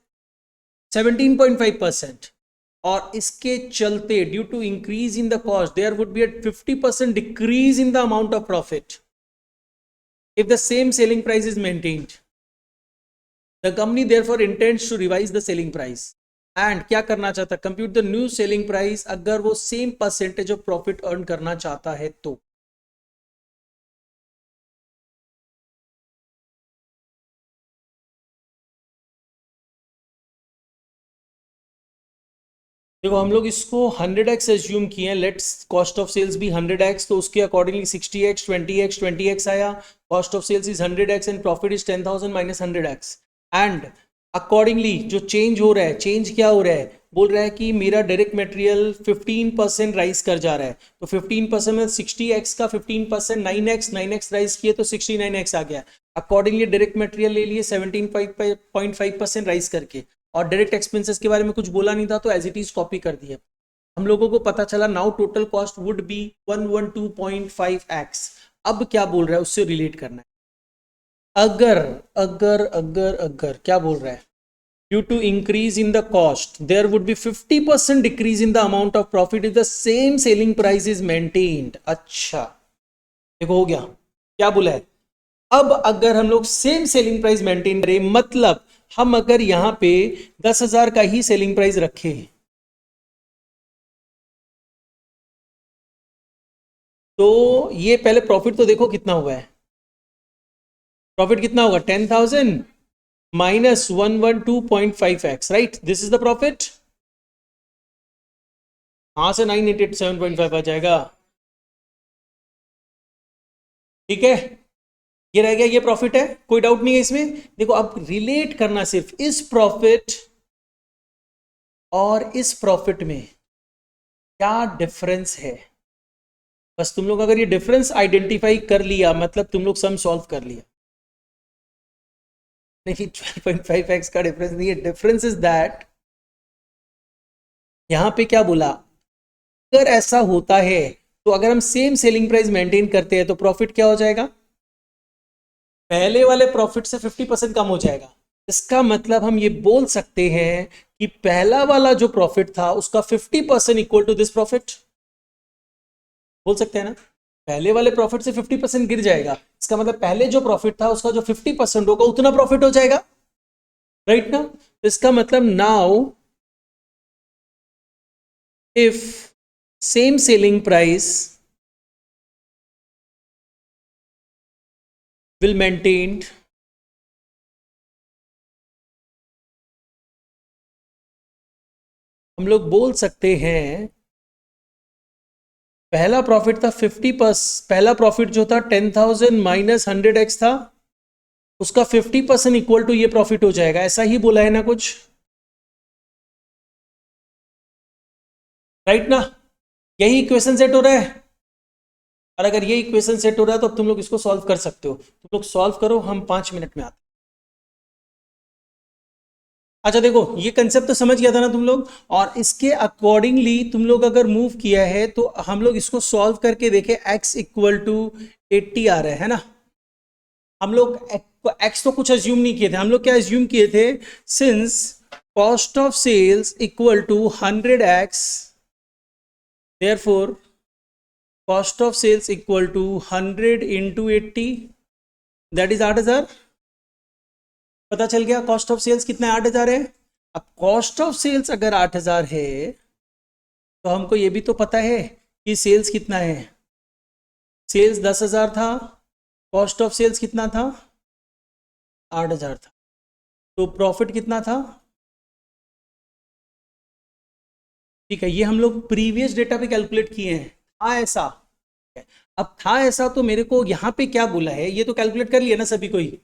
17.5%, और इसके चलते due to increase in the cost there would be a 50% decrease in the amount of profit if the same selling price is maintained. The company therefore intends to revise the selling price. And क्या करना चाहता है? Compute the new selling price अगर वो same percentage of profit earn करना चाहता है तो देखो हम लोग इसको 100x एज्यूम किए हैं, लेट्स कॉस्ट ऑफ सेल्स भी 100x, तो उसके अकॉर्डिंगली 60x 20x 20x आया, cost of sales is 100x and profit is 10,000 minus 100x and accordingly जो चेंज हो रहा है, चेंज क्या हो रहा है, बोल रहा है कि मेरा डायरेक्ट मटेरियल 15% राइज कर जा रहा है, तो 15% में 60x का 15% 9x राइज किए तो 69x आ गया, अकॉर्डिंगली डायरेक्ट मटेरियल ले लिए 17.5% राइज करके, और डायरेक्ट एक्सपेंसेस के बारे में कुछ बोला नहीं था तो एज इट इज कॉपी कर दिया। हम लोगों को पता चला now total cost would be 112.5x। अब क्या बोल रहा है उससे रिलेट करना है, अगर अगर अगर अगर क्या बोल रहा है, due to increase in the cost there would be 50% decrease in the amount of profit if the same selling price is maintained. अच्छा देखो हो गया, क्या बोला है, अब अगर हम लोग सेम सेलिंग प्राइस मेंटेन करें, मतलब हम अगर यहां पे 10,000 का ही सेलिंग प्राइस रखे तो ये पहले प्रॉफिट तो देखो कितना हुआ है, प्रॉफिट कितना होगा 10,000 minus 112.5x, right, this is the profit, कहां से 987.5 आ जाएगा, ठीक है, ये रह गया, ये प्रॉफिट है, कोई डाउट नहीं है इसमें। देखो अब रिलेट करना सिर्फ इस प्रॉफिट और इस प्रॉफिट में क्या डिफरेंस है, बस तुम लोग अगर ये डिफरेंस आइडेंटिफाई कर लिया मतलब तुम लोग सम सॉल्व कर लिया। नहीं 12.5x का डिफरेंस नहीं है, डिफरेंस इज दैट यहां पे क्या बोला, अगर ऐसा होता है तो अगर हम सेम सेलिंग प्राइस मेंटेन करते हैं तो प्रॉफिट क्या हो जाएगा, पहले वाले प्रॉफिट से 50% कम हो जाएगा। इसका मतलब हम ये बोल सकते हैं कि पहला वाला जो प्रॉफिट था उसका 50% इक्वल टू दिस प्रॉफिट, बोल सकते हैं ना, पहले वाले प्रॉफिट से 50% गिर जाएगा, इसका मतलब पहले जो प्रॉफिट था उसका जो 50% होगा उतना प्रॉफिट हो जाएगा, राइट ना। तो इसका मतलब now if same selling price will maintained हम लोग बोल सकते हैं पहला प्रॉफिट था 50%, पहला प्रॉफिट जो था 10,000 माइनस 100x था, उसका 50% इक्वल टू ये प्रॉफिट हो जाएगा, ऐसा ही बोला है ना कुछ, राइट ना, यही इक्वेशन सेट हो रहा है, और अगर ये इक्वेशन सेट हो रहा है तो अब तुम लोग इसको सॉल्व कर सकते हो, तुम लोग सॉल्व करो, हम 5 मिनट में आते। अच्छा देखो ये कंसेप्ट तो समझ गया था ना तुम लोग, और इसके अकॉर्डिंगली तुम लोग अगर मूव किया है तो हम लोग इसको सॉल्व करके देखें, x इक्वल टू 80 आ रहा है ना, हम लोग x तो कुछ अज्यूम नहीं किए थे, हम लोग क्या अज्यूम किए थे, since cost of sales equal to 100x therefore cost of sales equal to 100 into 80 that is 8,000, पता चल गया कॉस्ट ऑफ सेल्स कितना है, 8,000 है। अब कॉस्ट ऑफ सेल्स अगर 8,000 है तो हमको ये भी तो पता है कि सेल्स कितना है, सेल्स 10,000 था, कॉस्ट ऑफ सेल्स कितना था 8,000 था, तो प्रॉफिट कितना था, ठीक है, ये हम लोग प्रीवियस डेटा पे कैलकुलेट किए हैं, था ऐसा, अब था ऐसा तो मेरे को यहां पे क्या बोला है ये तो कैलकुलेट कर लिया ना सभी को ही,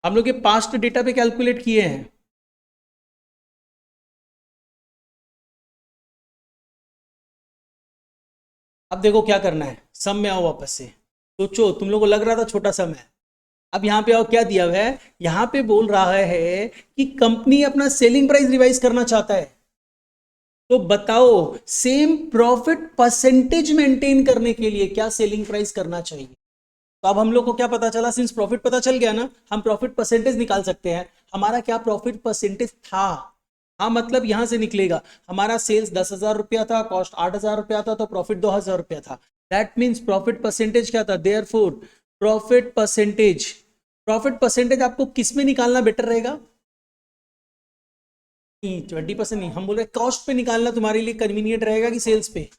हम लोग ये पास्ट डेटा पे कैलकुलेट किए हैं, अब देखो क्या करना है, सम में आओ वापस से, सोचो तुम लोग को लग रहा था छोटा सम है, अब यहाँ पे आओ, क्या दिया हुआ है, यहाँ पे बोल रहा है कि कंपनी अपना सेलिंग प्राइस रिवाइज करना चाहता है, तो बताओ सेम प्रॉफिट परसेंटेज मेंटेन करने के लिए क्या सेलिंग प्राइस करना चाहिए। तो अब हम लोग को क्या पता चला, सिंस प्रॉफिट पता चल गया ना, हम प्रॉफिट परसेंटेज निकाल सकते हैं, हमारा क्या प्रॉफिट परसेंटेज था। हाँ मतलब यहां से निकलेगा, हमारा सेल्स 10,000 रुपया था, कॉस्ट 8,000 रुपया था, तो प्रॉफिट 2,000 रुपया था। दैट मीन्स प्रॉफिट परसेंटेज क्या था, देयरफॉर प्रॉफिट परसेंटेज आपको किस में निकालना बेटर रहेगा, 20% नहीं, हम बोल रहे कॉस्ट पे निकालना तुम्हारे लिए कन्वीनियंट रहेगा कि सेल्स पे।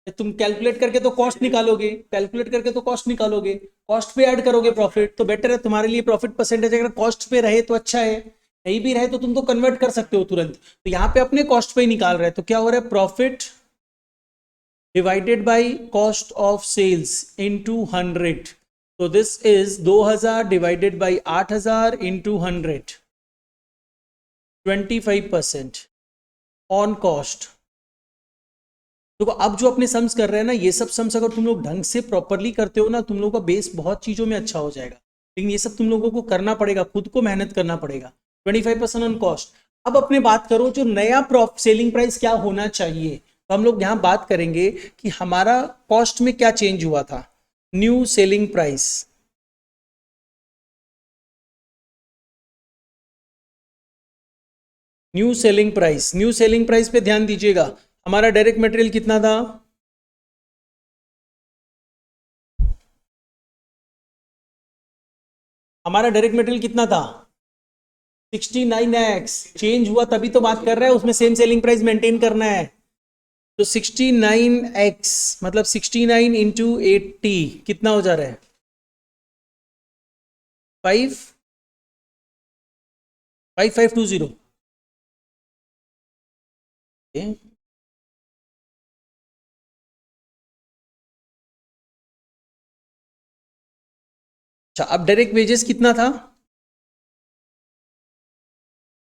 तुम कैलकुलेट करके तो कॉस्ट निकालोगे, कॉस्ट पे ऐड करोगे प्रॉफिट, तो बेटर है तुम्हारे लिए प्रॉफिट परसेंटेज अगर कॉस्ट पे रहे तो अच्छा है, नहीं भी रहे तो तुम तो कन्वर्ट कर सकते हो तुरंत। तो यहाँ पे अपने कॉस्ट पे ही निकाल रहे हैं, तो क्या हो रहा है, profit divided by cost of sales into 100। तो this is 2,000 divided by 8,000 into 100, 25% on cost. तो अब जो अपने सम्स कर रहे हैं ना, ये सब सम्स अगर तुम लोग ढंग से प्रॉपरली करते हो ना, तुम लोगों का बेस बहुत चीजों में अच्छा हो जाएगा। लेकिन ये सब तुम लोगों को करना पड़ेगा, खुद को मेहनत करना पड़ेगा। 25% ऑन कॉस्ट। अब अपने बात करो जो नया सेलिंग प्राइस क्या होना चाहिए, तो हम लोग यहाँ बात करेंगे कि हमारा कॉस्ट में क्या चेंज हुआ था। New selling price, new selling price पे ध्यान दीजिएगा। हमारा डायरेक्ट मटेरियल कितना था, हमारा डायरेक्ट मटेरियल कितना था, 69x। चेंज हुआ तभी तो बात कर रहे हैं, उसमें सेम सेलिंग प्राइस मेंटेन करना है। तो 69x मतलब 69 इंटू 80 कितना हो जा रहा है, 5520। अच्छा अब डायरेक्ट वेजेस कितना था,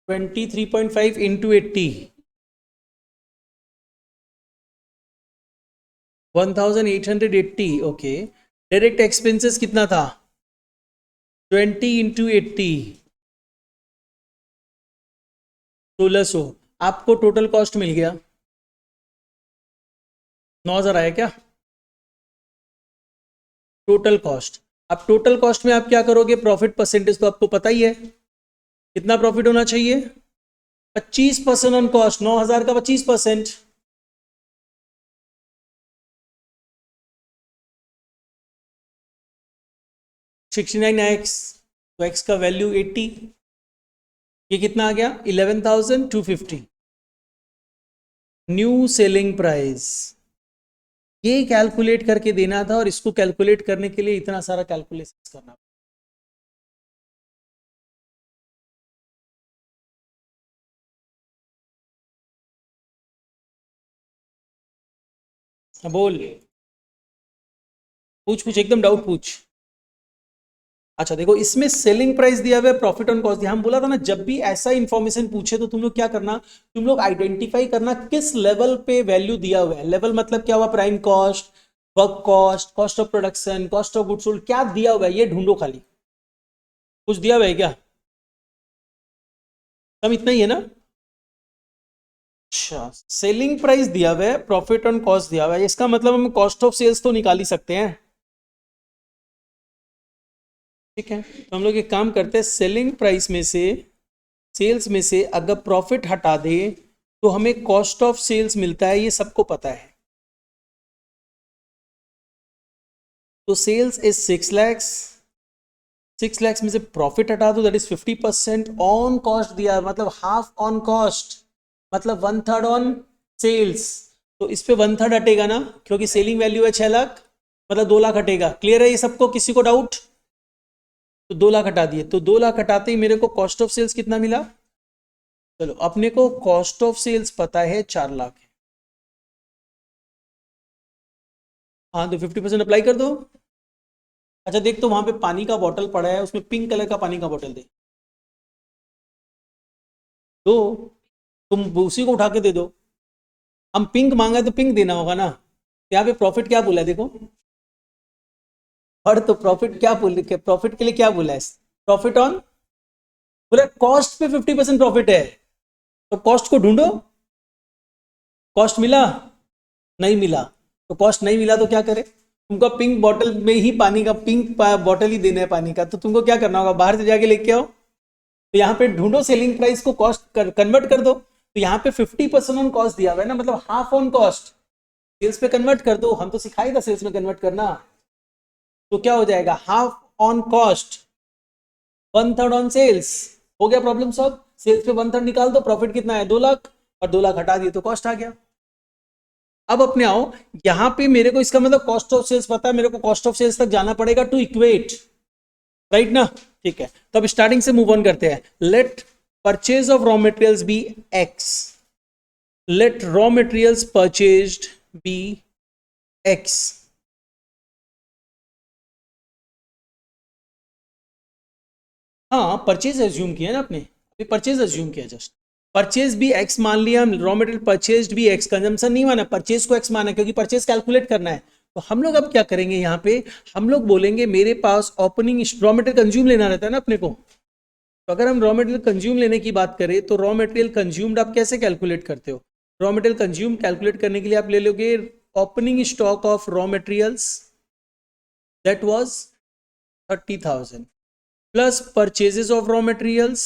23.5 इंटू 80, 1880। ओके, डायरेक्ट एक्सपेंसेस कितना था, 20 इंटू 80, 1600। आपको टोटल कॉस्ट मिल गया 9,000 आया क्या, टोटल कॉस्ट। अब टोटल कॉस्ट में आप क्या करोगे, प्रॉफिट परसेंटेज तो आपको पता ही है, कितना प्रॉफिट होना चाहिए, 25% ऑन कॉस्ट, 9,000 का 25%, 69x, तो x का वैल्यू 80, ये कितना आ गया 11,250। न्यू सेलिंग प्राइस, ये कैलकुलेट करके देना था, और इसको कैलकुलेट करने के लिए इतना सारा कैलकुलेशन करना। बोल, पूछ पूछ एकदम डाउट पूछ। अच्छा देखो, इसमें सेलिंग प्राइस दिया हुआ है, प्रॉफिट ऑन कॉस्ट दिया। हम बोला था ना, जब भी ऐसा इंफॉर्मेशन पूछे तो तुम लोग क्या करना, तुम लोग आइडेंटिफाई करना किस लेवल पे वैल्यू दिया हुआ है। लेवल मतलब क्या हुआ, prime cost, work cost, cost of production, cost of goods sold, क्या दिया हुआ है ये ढूंढो खाली। कुछ दिया हुआ है क्या, सब इतना ही है ना। अच्छा, सेलिंग प्राइस दिया हुआ है, प्रॉफिट ऑन कॉस्ट दिया हुआ है, इसका मतलब हम कॉस्ट ऑफ सेल्स तो निकाल ही सकते हैं। ठीक है, तो हम लोग एक काम करते हैं, सेलिंग प्राइस में से, सेल्स में से अगर प्रॉफिट हटा दे तो हमें कॉस्ट ऑफ सेल्स मिलता है, ये सबको पता है। तो सेल्स इज 6 lakhs, 6 lakhs में से प्रॉफिट हटा दो, दैट इज 50%। ऑन कॉस्ट दिया मतलब हाफ ऑन कॉस्ट, मतलब 1/3 ऑन सेल्स। तो इस पे 1/3 हटेगा ना, क्योंकि सेलिंग वैल्यू है 6 लाख, मतलब 2 लाख हटेगा। क्लियर है ये सबको, किसी को डाउट, तो 2 लाख हटा दिए, तो 2 लाख हटाते ही मेरे को कॉस्ट ऑफ सेल्स कितना मिला। चलो अपने को कॉस्ट ऑफ सेल्स पता है 4 लाख है। हाँ तो 50% अप्लाई कर दो। अच्छा देख, तो वहां पे पानी का बॉटल पड़ा है, उसमें पिंक कलर का पानी का बॉटल दे दो, तुम उसी को उठा के दे दो। हम पिंक मांगा है तो पिंक देना होगा ना। यहाँ पे प्रॉफिट क्या बोला है देखो, और तो प्रॉफिट क्या बोल, प्रॉफिट के लिए क्या बोला है, प्रॉफिट ऑन, बोला कॉस्ट पे 50% प्रॉफिट है, तो कॉस्ट को ढूंढो। कॉस्ट मिला, नहीं मिला, तो कॉस्ट नहीं मिला तो क्या करे, तुमको पिंक बॉटल में ही पानी का, पिंक बॉटल ही देना है पानी का, तो तुमको क्या करना होगा, बाहर से जाके लेके आओ। तो यहाँ पे ढूंढो सेलिंग प्राइस को कॉस्ट कन्वर्ट कर दो, तो यहाँ पे 50% ऑन कॉस्ट दिया हुआ है ना, मतलब हाफ ऑन कॉस्ट, सेल्स पे कन्वर्ट कर दो, हम तो सिखाएगा सेल्स में कन्वर्ट करना। तो क्या हो जाएगा, half on cost 1/3 on sales, हो गया प्रॉब्लम सॉल्व। सेल्स पे 1/3 निकाल दो, प्रॉफिट कितना है 2 लाख, और 2 लाख हटा दिए तो कॉस्ट आ गया। अब अपने आओ यहां पे, मेरे को इसका मतलब कॉस्ट ऑफ सेल्स पता है, मेरे को कॉस्ट ऑफ सेल्स तक जाना पड़ेगा टू इक्वेट, राइट ना, ठीक है। तो अब स्टार्टिंग से मूव ऑन करते हैं। Let purchase of raw materials be x, let raw materials purchased be x. हाँ परचेज एज्यूम किया ना आपने, अभी परचेज एज्यूम किया जस्ट, परचेज भी एक्स मान लिया, रॉ मटेरियल परचेज भी एक्स, कंजम्पशन नहीं माना, परचेज को एक्स माना, क्योंकि परचेज कैलकुलेट करना है। तो हम लोग अब क्या करेंगे, यहाँ पे हम लोग बोलेंगे मेरे पास ओपनिंग रॉ मटेरियल कंज्यूम लेना रहता है ना अपने को, तो अगर हम रॉ मटेरियल कंज्यूम लेने की बात करें तो रॉ मटेरियल कंज्यूम्ड आप कैसे कैलकुलेट करते हो, रॉ मटेरियल कंज्यूम कैलकुलेट करने के लिए आप ले लोगे opening stock of raw materials that was 30,000 plus purchases of raw materials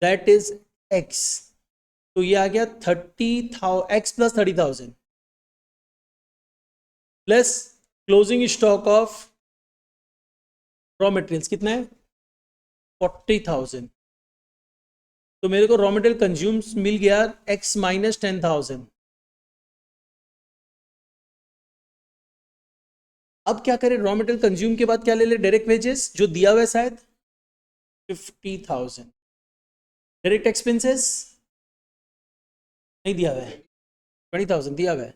that is x, तो ये आ गया 30,000 x plus 30,000 plus closing stock of raw materials कितना है 40,000। तो मेरे को रॉ मटेरियल कंज्यूम्स मिल गया x माइनस 10,000। अब क्या करें, रॉ मटेरियल कंज्यूम के बाद क्या ले ले, डायरेक्ट वेजेस जो दिया हुआ है शायद 50,000, डायरेक्ट एक्सपेंसेस नहीं दिया हुआ है 20,000 दिया हुआ है,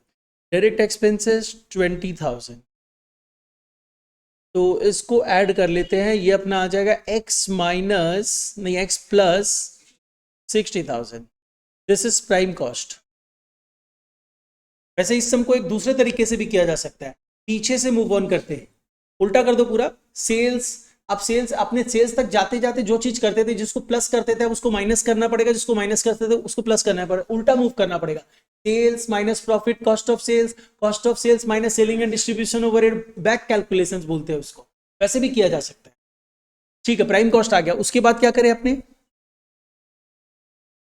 डायरेक्ट एक्सपेंसेस 20,000। तो इसको ऐड कर लेते हैं, ये अपना आ जाएगा x माइनस नहीं x plus 60,000, this is prime cost. वैसे इस सम को एक दूसरे तरीके से भी किया जा सकता है, पीछे से मूव ऑन करते हैं, उल्टा कर दो पूरा, सेल्स, अब सेल्स अपने सेल्स तक जाते जाते जो चीज करते थे, जिसको प्लस करते थे उसको माइनस करना पड़ेगा, जिसको माइनस करते थे उसको प्लस करना पड़ेगा, उल्टा मूव करना पड़ेगा, sales minus profit, cost of sales minus selling and distribution overhead, back calculations बोलते हैं उसको, वैसे भी किया जा सकता है। ठीक है, प्राइम कॉस्ट आ गया, उसके बाद क्या करें अपने,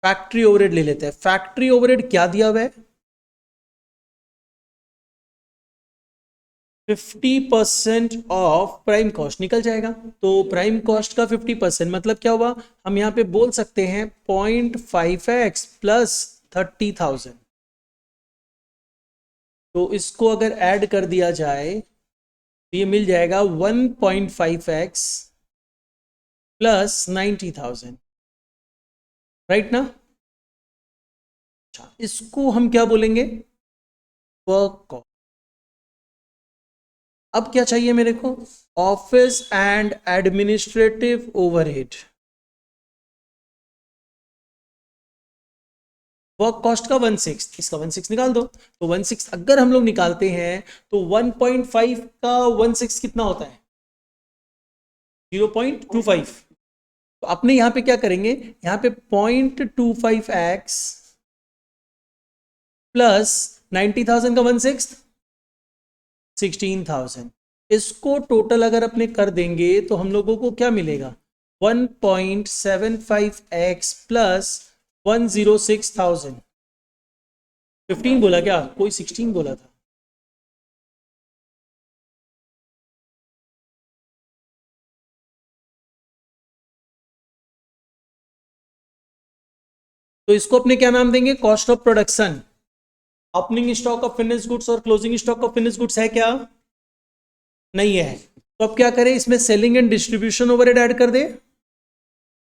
फैक्ट्री ओवरहेड ले लेते हैं। फैक्ट्री ओवरहेड क्या दिया हुआ है 50% ऑफ प्राइम कॉस्ट निकल जाएगा, तो प्राइम कॉस्ट का 50% मतलब क्या हुआ, हम यहां पे बोल सकते हैं 0.5x प्लस 30,000। तो इसको अगर ऐड कर दिया जाए तो ये मिल जाएगा 1.5x प्लस 90,000, राइट ना। अच्छा, इसको हम क्या बोलेंगे, वर्क कॉस्ट। अब क्या चाहिए मेरे को, office and administrative overhead, work cost का 1/6, इसका 1/6 निकाल दो, तो 1/6 अगर हम लोग निकालते हैं तो 1.5 का 1/6 कितना होता है 0.25। तो अपने यहां पे क्या करेंगे, यहां पे 0.25x प्लस 90,000 का 1/6 16,000, इसको टोटल अगर अपने कर देंगे तो हम लोगों को क्या मिलेगा 1.75x प्लस 106,000। 15 बोला क्या, कोई 16 बोला था, तो इसको अपने क्या नाम देंगे, cost of production. Opening stock of finish goods और closing stock of finish goods है क्या, नहीं है, तो अब क्या करें, इसमें selling and distribution overhead add कर दे,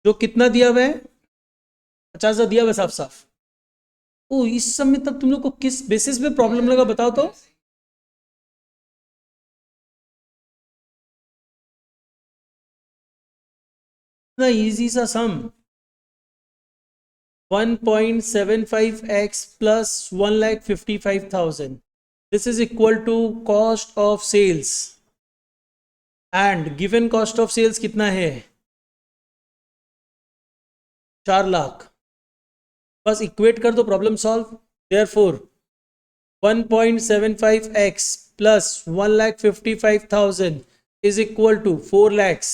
जो कितना दिया हुआ है 50,000 दिया हुआ साफ साफ। ओ इस समय तब तुम लोग को किस बेसिस पे प्रॉब्लम लगा बताओ तो, ना इजी सा सम, 1.75x plus 1,55,000, this is equal to cost of sales, and given cost of sales कितना है 4 लाख, बस इक्वेट कर दो, problem solve. Therefore 1.75x plus 1,55,000 is equal to 4 lakhs।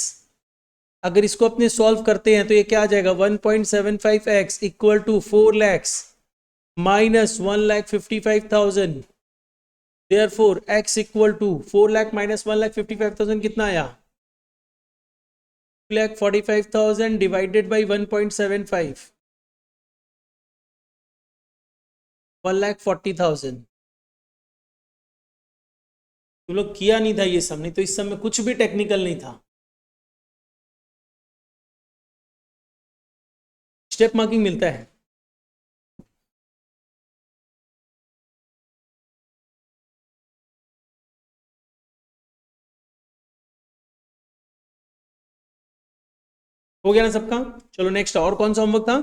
अगर इसको अपने सॉल्व करते हैं तो ये क्या आ जाएगा 1.75x equal to 4 lakhs minus 1,55,000। Therefore x equal to 4 lakh minus 1,55,000 कितना आया 2,45,000 डिवाइडेड बाई 1.75 1,40,000। तुम लोग किया नहीं था ये सब, नहीं तो इस सब में कुछ भी टेक्निकल नहीं था। स्टेप मार्किंग मिलता है। हो गया ना सबका? चलो नेक्स्ट, और कौन सा होमवर्क था?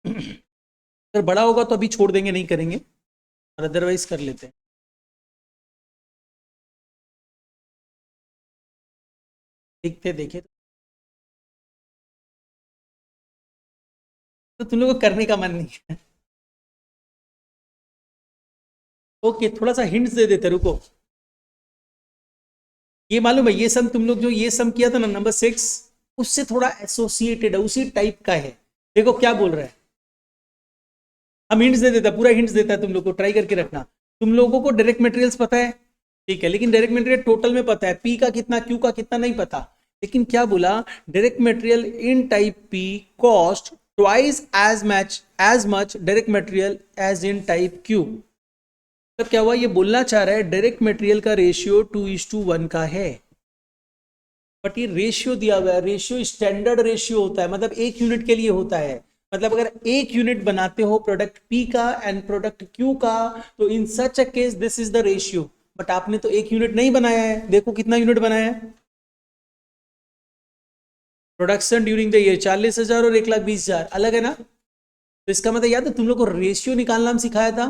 अगर बड़ा होगा तो अभी छोड़ देंगे, नहीं करेंगे, और अदरवाइज कर लेते हैं। देखते देखे तो तुम लोगों को करने का मन नहीं है। ओके, थोड़ा सा हिंट्स दे देते, रुको। ये मालूम है, ये सम तुम लोग जो ये सम किया था ना नंबर 6, उससे थोड़ा एसोसिएटेड है, उसी टाइप का है। देखो क्या बोल रहा है, हम हिंट्स दे देता, पूरा हिंट्स देता है तुम लोग को, ट्राई करके रखना। तुम लोगों को डायरेक्ट मटेरियल्स पता है, ठीक है, लेकिन डायरेक्ट मटेरियल टोटल में पता है, पी का कितना क्यू का कितना नहीं पता। लेकिन क्या बोला, direct material in type P cost twice as much direct material as in type Q. तब क्या हुआ, ये बोलना चाह रहा है डायरेक्ट मटेरियल का रेशियो 2:1 का है। बट ये रेशियो दिया हुआ है, रेशियो स्टैंडर्ड रेशियो होता है, मतलब एक यूनिट के लिए होता है। मतलब अगर एक यूनिट बनाते हो प्रोडक्ट पी का एंड प्रोडक्ट क्यू का, तो in such a case this is the ratio. But आपने तो एक यूनिट नहीं बनाया है, देखो कितना यूनिट बनाया है। प्रोडक्शन ड्यूरिंग द ईयर 40,000 और 1,20,000 अलग है ना। तो इसका मतलब याद है तुम लोग को रेशियो निकालना हम सिखाया था।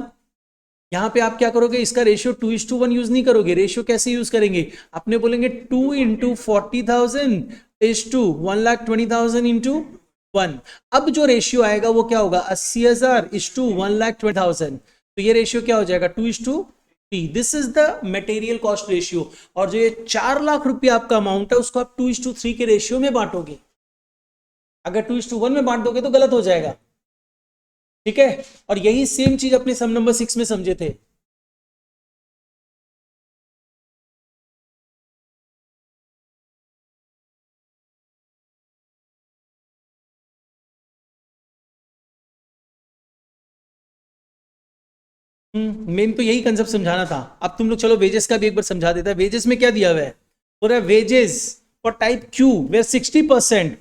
यहां पे आप क्या करोगे, इसका रेशियो 2:1 यूज नहीं करोगे। रेशियो कैसे यूज करेंगे, आपने बोलेंगे 2 इंटू 40,000 इज टू 1,20,000 इंटू 1। अब जो रेशियो आएगा वो क्या होगा, 80,000 इज टू 1,20,000। तो ये रेशियो क्या हो जाएगा 2:3। This is the material cost ratio. और जो ये 4 लाख रुपया आपका अमाउंट है उसको आप 2:3 के रेशियो में बांटोगे। अगर 2:1 में बांट दोगे तो गलत हो जाएगा, ठीक है। और यही सेम चीज अपने सम नंबर 6 में समझे थे। मेन तो यही कंसेप्ट समझाना था। अब तुम लोग चलो वेजेस का भी एक बार समझा देता है। वेजेस में क्या दिया हुआ है, बोल रहा है wages for type Q way 60%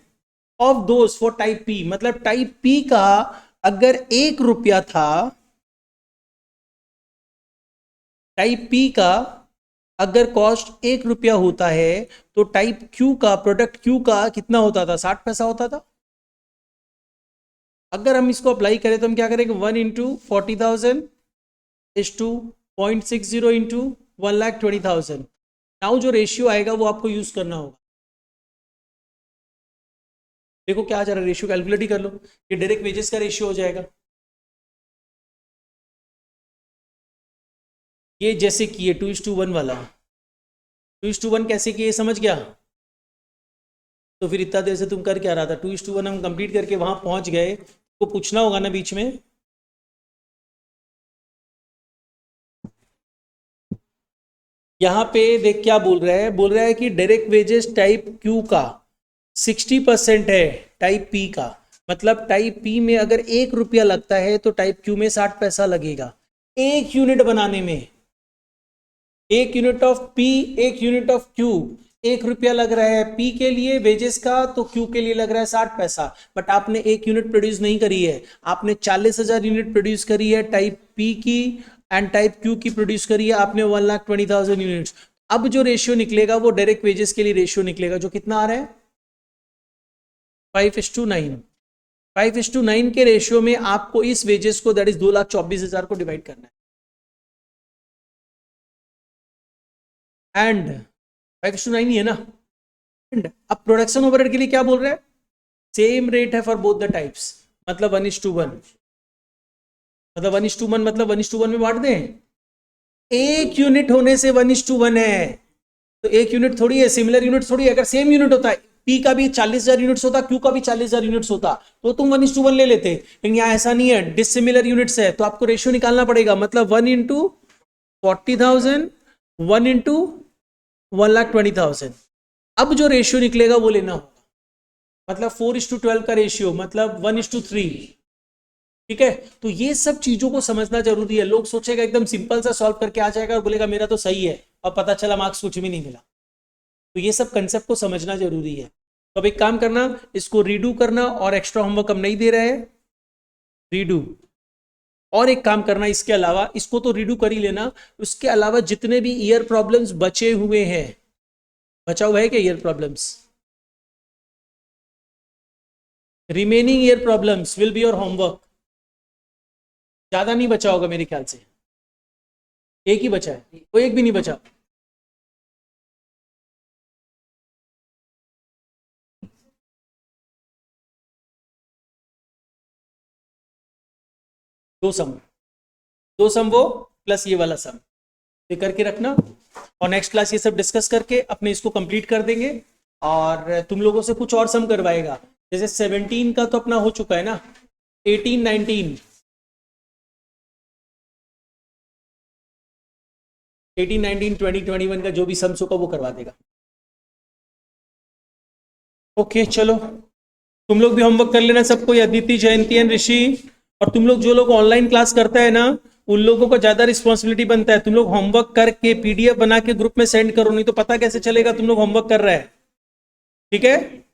of those for type P. मतलब टाइप पी का अगर 1 रुपया था, टाइप पी का अगर कॉस्ट 1 रुपया होता है, तो टाइप क्यू का, प्रोडक्ट क्यू का कितना होता था, 60 पैसा होता था। अगर हम इसको अप्लाई करें तो हम क्या करेंगे, 1 into 40,000 is to 0.60 into 1,20,000। Now जो रेशियो आएगा वो आपको यूज करना होगा। देखो क्या आ जा रहा है, रेशियो कैलकुलेट ही कर लो, ये डायरेक्ट वेजेस का रेशियो हो जाएगा। ये जैसे कि 2:1 वाला, 2:1 कैसे किए समझ गया। तो फिर इतना देर से तुम कर क्या रहा था, 2:1 हम कंप्लीट करके वहां पहुंच गए, तो पूछना होगा ना बीच में। यहां पे देख क्या बोल रहा है, बोल रहा है कि डायरेक्ट वेजेस टाइप क्यू का 60% है टाइप पी का। मतलब टाइप पी में अगर 1 रुपया लगता है तो टाइप क्यू में 60 पैसा लगेगा एक यूनिट बनाने में। एक यूनिट ऑफ पी, एक यूनिट ऑफ क्यू, 1 रुपया लग रहा है पी के लिए वेजेस का, तो क्यू के लिए लग रहा है 60 पैसा। बट आपने एक यूनिट प्रोड्यूस नहीं करी है, आपने 40,000 यूनिट प्रोड्यूस करी है टाइप पी की, एंड टाइप क्यू की प्रोड्यूस करी है आपने 1,20,000 यूनिट्स। अब जो रेशियो निकलेगा वो डायरेक्ट वेजेस के लिए रेशियो निकलेगा, जो कितना आ रहा है 5:9। 5:9 के रेशियो में आपको इस वेजेस को, दैट इज 2,24,000 को डिवाइड करना है। एंड 5:9 ही है ना। एंड अब प्रोडक्शन ओवरहेड के लिए क्या बोल रहा है, सेम रेट है फॉर बोथ द टाइप्स। मतलब 1:1, मतलब 1:1, मतलब 1:1 में बांट दें। एक यूनिट होने से 1:1 है, तो एक यूनिट थोड़ी है, सिमिलर यूनिट थोड़ी है। अगर सेम यूनिट होता है, पी का भी 40,000 यूनिट्स होता, क्यू का भी 40,000 यूनिट्स होता, तो तुम 1:1 ले लेते। लेकिन यहाँ ऐसा नहीं है, डिसिमिलर यूनिट्स है, तो आपको रेशियो निकालना पड़ेगा। मतलब 1:40,000, 1:1,20,000। अब जो रेशियो निकलेगा वो लेना होगा, मतलब 4:12 का रेशियो, मतलब 1:3। ठीक है, तो ये सब चीजों को समझना जरूरी है। लोग सोचेगा एकदम सिंपल सा सॉल्व करके आ जाएगा और बोलेगा मेरा तो सही है, और पता चला मार्क्स कुछ भी नहीं मिला। तो ये सब कंसेप्ट को समझना जरूरी है। तो अब एक काम करना, इसको रीडू करना, और एक्स्ट्रा होमवर्क हम नहीं दे रहे हैं, रीडू। और एक काम करना इसके अलावा, इसको तो रीडू कर ही लेना, उसके अलावा जितने भी ईयर प्रॉब्लम्स बचे हुए हैं, बचा हुआ है क्या year problems? Remaining year problems will be your homework. ज्यादा नहीं बचा होगा मेरे ख्याल से, एक ही बचा है, कोई एक भी नहीं बचा। दो सम, दो सम वो प्लस ये वाला सम, ये करके रखना। और नेक्स्ट क्लास ये सब डिस्कस करके अपने इसको कंप्लीट कर देंगे। और तुम लोगों से कुछ और सम करवाएगा, जैसे 17 का तो अपना हो चुका है ना, 18, 19, 18, 19, 20, 21 का जो भी सम्स होगा वो करवा देगा। ओके चलो, तुम लोग भी होमवर्क कर लेना सब कोई, अदिति, जयंती एंड ऋषि। और तुम लोग जो लोग ऑनलाइन क्लास करता है ना, उन लोगों को ज्यादा रिस्पॉन्सिबिलिटी बनता है। तुम लोग होमवर्क करके पीडीएफ बना के ग्रुप में सेंड करो, नहीं तो पता कैसे चलेगा तुम लोग होमवर्क कर रहे हैं। ठीक है।